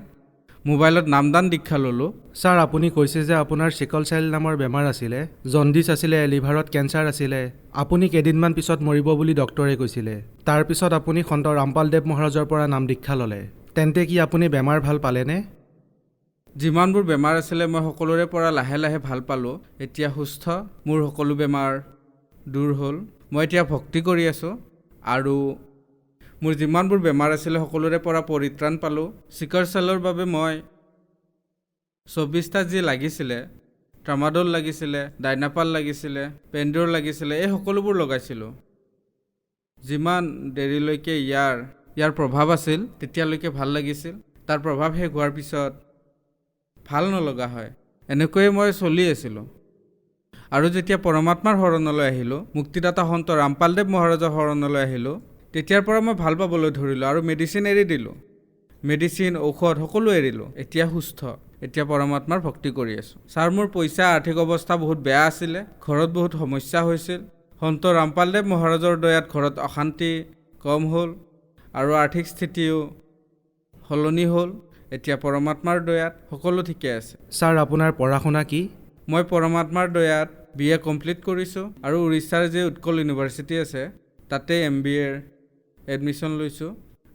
মোবাইলত নামদান দীক্ষা ল'লোঁ। ছাৰ আপুনি কৈছে যে আপোনাৰ চিকল চাইল্ড নামৰ বেমাৰ আছিলে, জণ্ডিছ আছিলে, লিভাৰত কেঞ্চাৰ আছিলে, আপুনি কেইদিনমান পিছত মৰিব বুলি ডক্টৰে কৈছিলে। তাৰপিছত আপুনি সন্ত ৰামপালদেৱ মহাৰাজৰ পৰা নাম দীক্ষা ল'লে। তেন্তে কি আপুনি বেমাৰ ভাল পালেনে? যিমানবোৰ বেমাৰ আছিলে মই সকলোৰে পৰা লাহে লাহে ভাল পালোঁ। এতিয়া সুস্থ, মোৰ সকলো বেমাৰ দূৰ হ'ল। মই এতিয়া ভক্তি কৰি আছোঁ আৰু মোৰ যিমানবোৰ বেমাৰ আছিলে সকলোৰে পৰা পৰিত্ৰাণ পালোঁ। চিকল চেলৰ বাবে মই 24টা যি লাগিছিলে, ট্ৰামাডল লাগিছিলে, ডাইনাপাল লাগিছিলে, পেণ্ডৰ লাগিছিলে, এই সকলোবোৰ লগাইছিলোঁ। যিমান দেৰিলৈকে ইয়াৰ প্ৰভাৱ আছিল তেতিয়ালৈকে ভাল লাগিছিল। তাৰ প্ৰভাৱ শেষ হোৱাৰ পিছত ভাল নলগা হয়। এনেকৈয়ে মই চলি আছিলোঁ। আৰু যেতিয়া পৰমাত্মাৰ শৰণলৈ আহিলোঁ, মুক্তিদাতা সন্ত ৰামপালদেৱ মহাৰাজৰ শৰণলৈ আহিলোঁ, তেতিয়াৰ পৰা মই ভাল পাবলৈ ধৰিলোঁ আৰু মেডিচিন এৰি দিলোঁ। মেডিচিন, ঔষধ সকলো এৰিলোঁ। এতিয়া সুস্থ, এতিয়া পৰমাত্মাৰ ভক্তি কৰি আছোঁ। ছাৰ, মোৰ পইচা আৰ্থিক অৱস্থা বহুত বেয়া আছিলে, ঘৰত বহুত সমস্যা হৈছিল। সন্ত ৰামপালদেৱ মহাৰাজৰ দয়াত ঘৰত অশান্তি কম হ'ল আৰু আৰ্থিক স্থিতিও সলনি হ'ল। এতিয়া পৰমাত্মাৰ দয়াত সকলো ঠিকে আছে। ছাৰ, আপোনাৰ পঢ়া শুনা কি? মই পৰমাত্মাৰ দয়াত BA কমপ্লিট কৰিছোঁ আৰু উৰিষ্যাৰ যি উৎকল ইউনিভাৰ্চিটি আছে তাতে MBAৰ এডমিশ্যন লৈছোঁ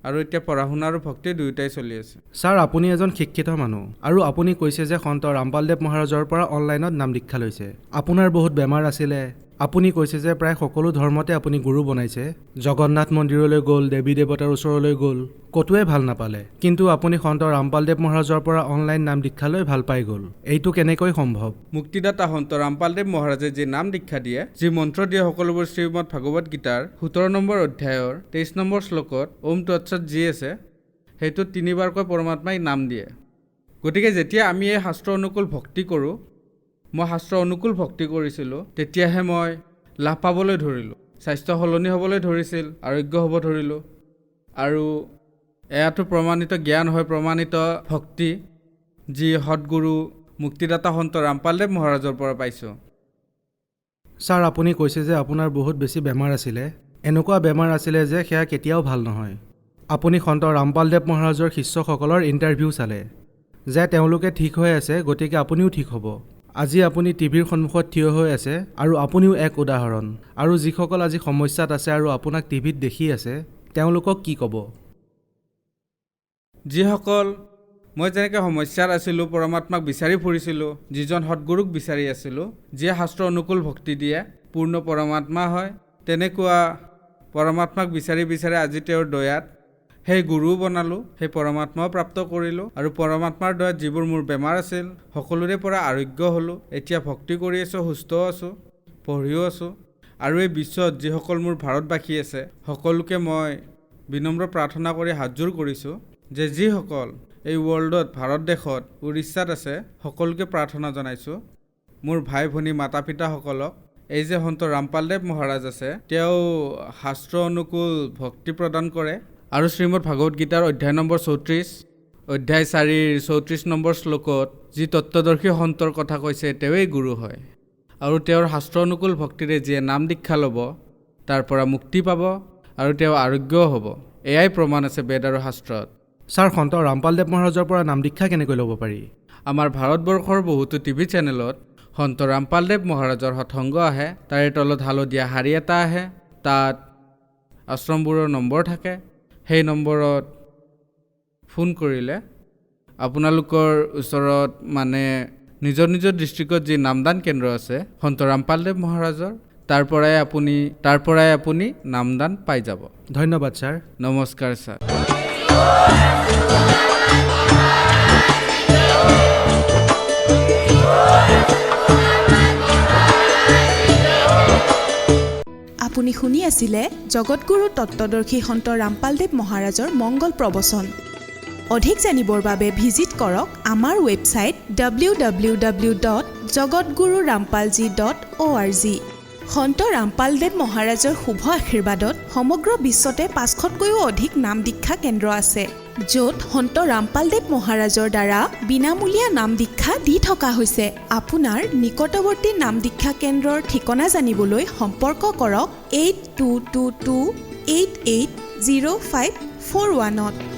আৰু এতিয়া পঢ়া শুনা আৰু ভক্তি দুয়োটাই চলি আছে। ছাৰ, আপুনি এজন শিক্ষিত মানুহ আৰু আপুনি কৈছে যে সন্ত ৰামপালদেৱ মহাৰাজৰ পৰা অনলাইনত নাম দীক্ষা লৈছে। আপোনাৰ বহুত বেমাৰ আছিলে। আপুনি কৈছে যে প্ৰায় সকলো ধৰ্মতে আপুনি গুৰু বনাইছে। জগন্নাথ মন্দিৰলৈ গ'ল, দেৱী দেৱতাৰ ওচৰলৈ গ'ল, ক'তোৱে ভাল নাপালে। কিন্তু আপুনি সন্ত ৰামপালদেৱ মহাৰাজৰ পৰা অনলাইন নাম দীক্ষা লৈ ভাল পাই গ'ল। এইটো কেনেকৈ সম্ভৱ? মুক্তিদাতা সন্ত ৰামপালদেৱ মহাৰাজে যি নাম দীক্ষা দিয়ে, যি মন্ত্ৰ দিয়ে, সকলোবোৰ শ্ৰীমদ ভাগৱত গীতাৰ 17 নম্বৰ অধ্যায়ৰ 23 নম্বৰ শ্লোকত ওম তৎসৎ যি আছে, সেইটোত 3বাৰকৈ পৰমাত্মাই নাম দিয়ে। গতিকে যেতিয়া আমি এই শাস্ত্ৰ অনুকূল ভক্তি কৰোঁ, মই শাস্ত্ৰ অনুকূল ভক্তি কৰিছিলোঁ, তেতিয়াহে মই লাভ পাবলৈ ধৰিলোঁ। স্বাস্থ্য সলনি হ'বলৈ ধৰিছিল, আৰোগ্য হ'ব ধৰিলোঁ। আৰু এয়াতো প্ৰমাণিত জ্ঞান হয়, প্ৰমাণিত ভক্তি, যি সৎগুৰু মুক্তিদাতা সন্ত ৰামপালদেৱ মহাৰাজৰ পৰা পাইছোঁ। ছাৰ, আপুনি কৈছে যে আপোনাৰ বহুত বেছি বেমাৰ আছিলে। এনেকুৱা বেমাৰ আছিলে যে সেয়া কেতিয়াও ভাল নহয়। আপুনি সন্ত ৰামপালদেৱ মহাৰাজৰ শিষ্যসকলৰ ইণ্টাৰভিউ চালে যে তেওঁলোকে ঠিক হৈ আছে, গতিকে আপুনিও ঠিক হ'ব। আজি আপুনি টিভিৰ সন্মুখত থিয় হৈ আছে আৰু আপুনিও এক উদাহৰণ। আৰু যিসকল আজি সমস্যাত আছে আৰু আপোনাক টিভিত দেখি আছে, তেওঁলোকক কি ক'ব? যিসকল মই যেনেকৈ সমস্যাত আছিলোঁ, পৰমাত্মাক বিচাৰি ফুৰিছিলোঁ, যিজন সৎগুৰুক বিচাৰি আছিলোঁ, যিয়ে শাস্ত্ৰ অনুকূল ভক্তি দিয়ে, পূৰ্ণ পৰমাত্মা হয়, তেনেকুৱা পৰমাত্মাক বিচাৰি বিচাৰি আজি তেওঁৰ দয়াত সেই গুৰুও বনালোঁ, সেই পৰমাত্মাও প্ৰাপ্ত কৰিলোঁ আৰু পৰমাত্মাৰ দয়াত যিবোৰ মোৰ বেমাৰ আছিল সকলোৰে পৰা আৰোগ্য হ'লোঁ। এতিয়া ভক্তি কৰি আছোঁ, সুস্থও আছোঁ, পঢ়িও আছোঁ। আৰু এই বিশ্বত যিসকল মোৰ ভাৰতবাসী আছে, সকলোকে মই বিনম্ৰ প্ৰাৰ্থনা কৰি হাতযোৰ কৰিছোঁ যে যিসকল এই ৱৰ্ল্ডত, ভাৰত দেশত, উৰিষ্যাত আছে, সকলোকে প্ৰাৰ্থনা জনাইছোঁ, মোৰ ভাই ভনী মাতা পিতাসকলক, এই যে সন্ত ৰামপালদেৱ মহাৰাজ আছে, তেওঁ শাস্ত্ৰ অনুকূল ভক্তি প্ৰদান কৰে আৰু শ্ৰীমদ ভাগৱত গীতাৰ অধ্যায় নম্বৰ 34, অধ্যায় 4ৰ 34 নম্বৰ শ্লোকত যি তত্ত্বদৰ্শী সন্তৰ কথা কৈছে, তেওঁৱেই গুৰু হয়। আৰু তেওঁৰ শাস্ত্ৰ অনুকূল ভক্তিৰে যিয়ে নাম দীক্ষা ল'ব, তাৰ পৰা মুক্তি পাব আৰু তেওঁ আৰোগ্যও হ'ব। এয়াই প্ৰমাণ আছে বেদ আৰু শাস্ত্ৰত। ছাৰ, সন্ত ৰামপালদেৱ মহাৰাজৰ পৰা নাম দীক্ষা কেনেকৈ ল'ব পাৰি? আমাৰ ভাৰতবৰ্ষৰ বহুতো টিভি চেনেলত সন্ত ৰামপালদেৱ মহাৰাজৰ সৎসংগ আহে, তাৰে তলত হালধীয়া শাৰী এটা আহে, তাত আশ্ৰমবোৰৰ নম্বৰ থাকে। সেই নম্বৰত ফোন কৰিলে আপোনালোকৰ ওচৰত মানে নিজৰ নিজৰ ডিষ্ট্ৰিক্টত যি নামদান কেন্দ্ৰ আছে সন্ত ৰামপালদেৱ মহাৰাজৰ, তাৰ পৰাই আপুনি নামদান পাই যাব। ধন্যবাদ ছাৰ। নমস্কাৰ ছাৰ। আপুনি শুনি আছিলে জগতগুৰু তত্ত্বদৰ্শী সন্ত ৰামপালদেৱ মহাৰাজৰ মংগল প্ৰবচন। অধিক জানিবৰ বাবে ভিজিট কৰক আমাৰ ৱেবছাইট www.jagatgururampalji.org। সন্ত ৰামপালদেৱ মহাৰাজৰ শুভ আশীৰ্বাদত সমগ্ৰ বিশ্বতে 500তকৈও অধিক নাম দীক্ষা কেন্দ্ৰ আছে, য'ত সন্ত ৰামপালদেৱ মহাৰাজৰ দ্বাৰা বিনামূলীয়া নাম দীক্ষা দি থকা হৈছে। আপোনাৰ নিকটৱৰ্তী নাম দীক্ষা কেন্দ্ৰৰ ঠিকনা জানিবলৈ সম্পৰ্ক কৰক 8222880541।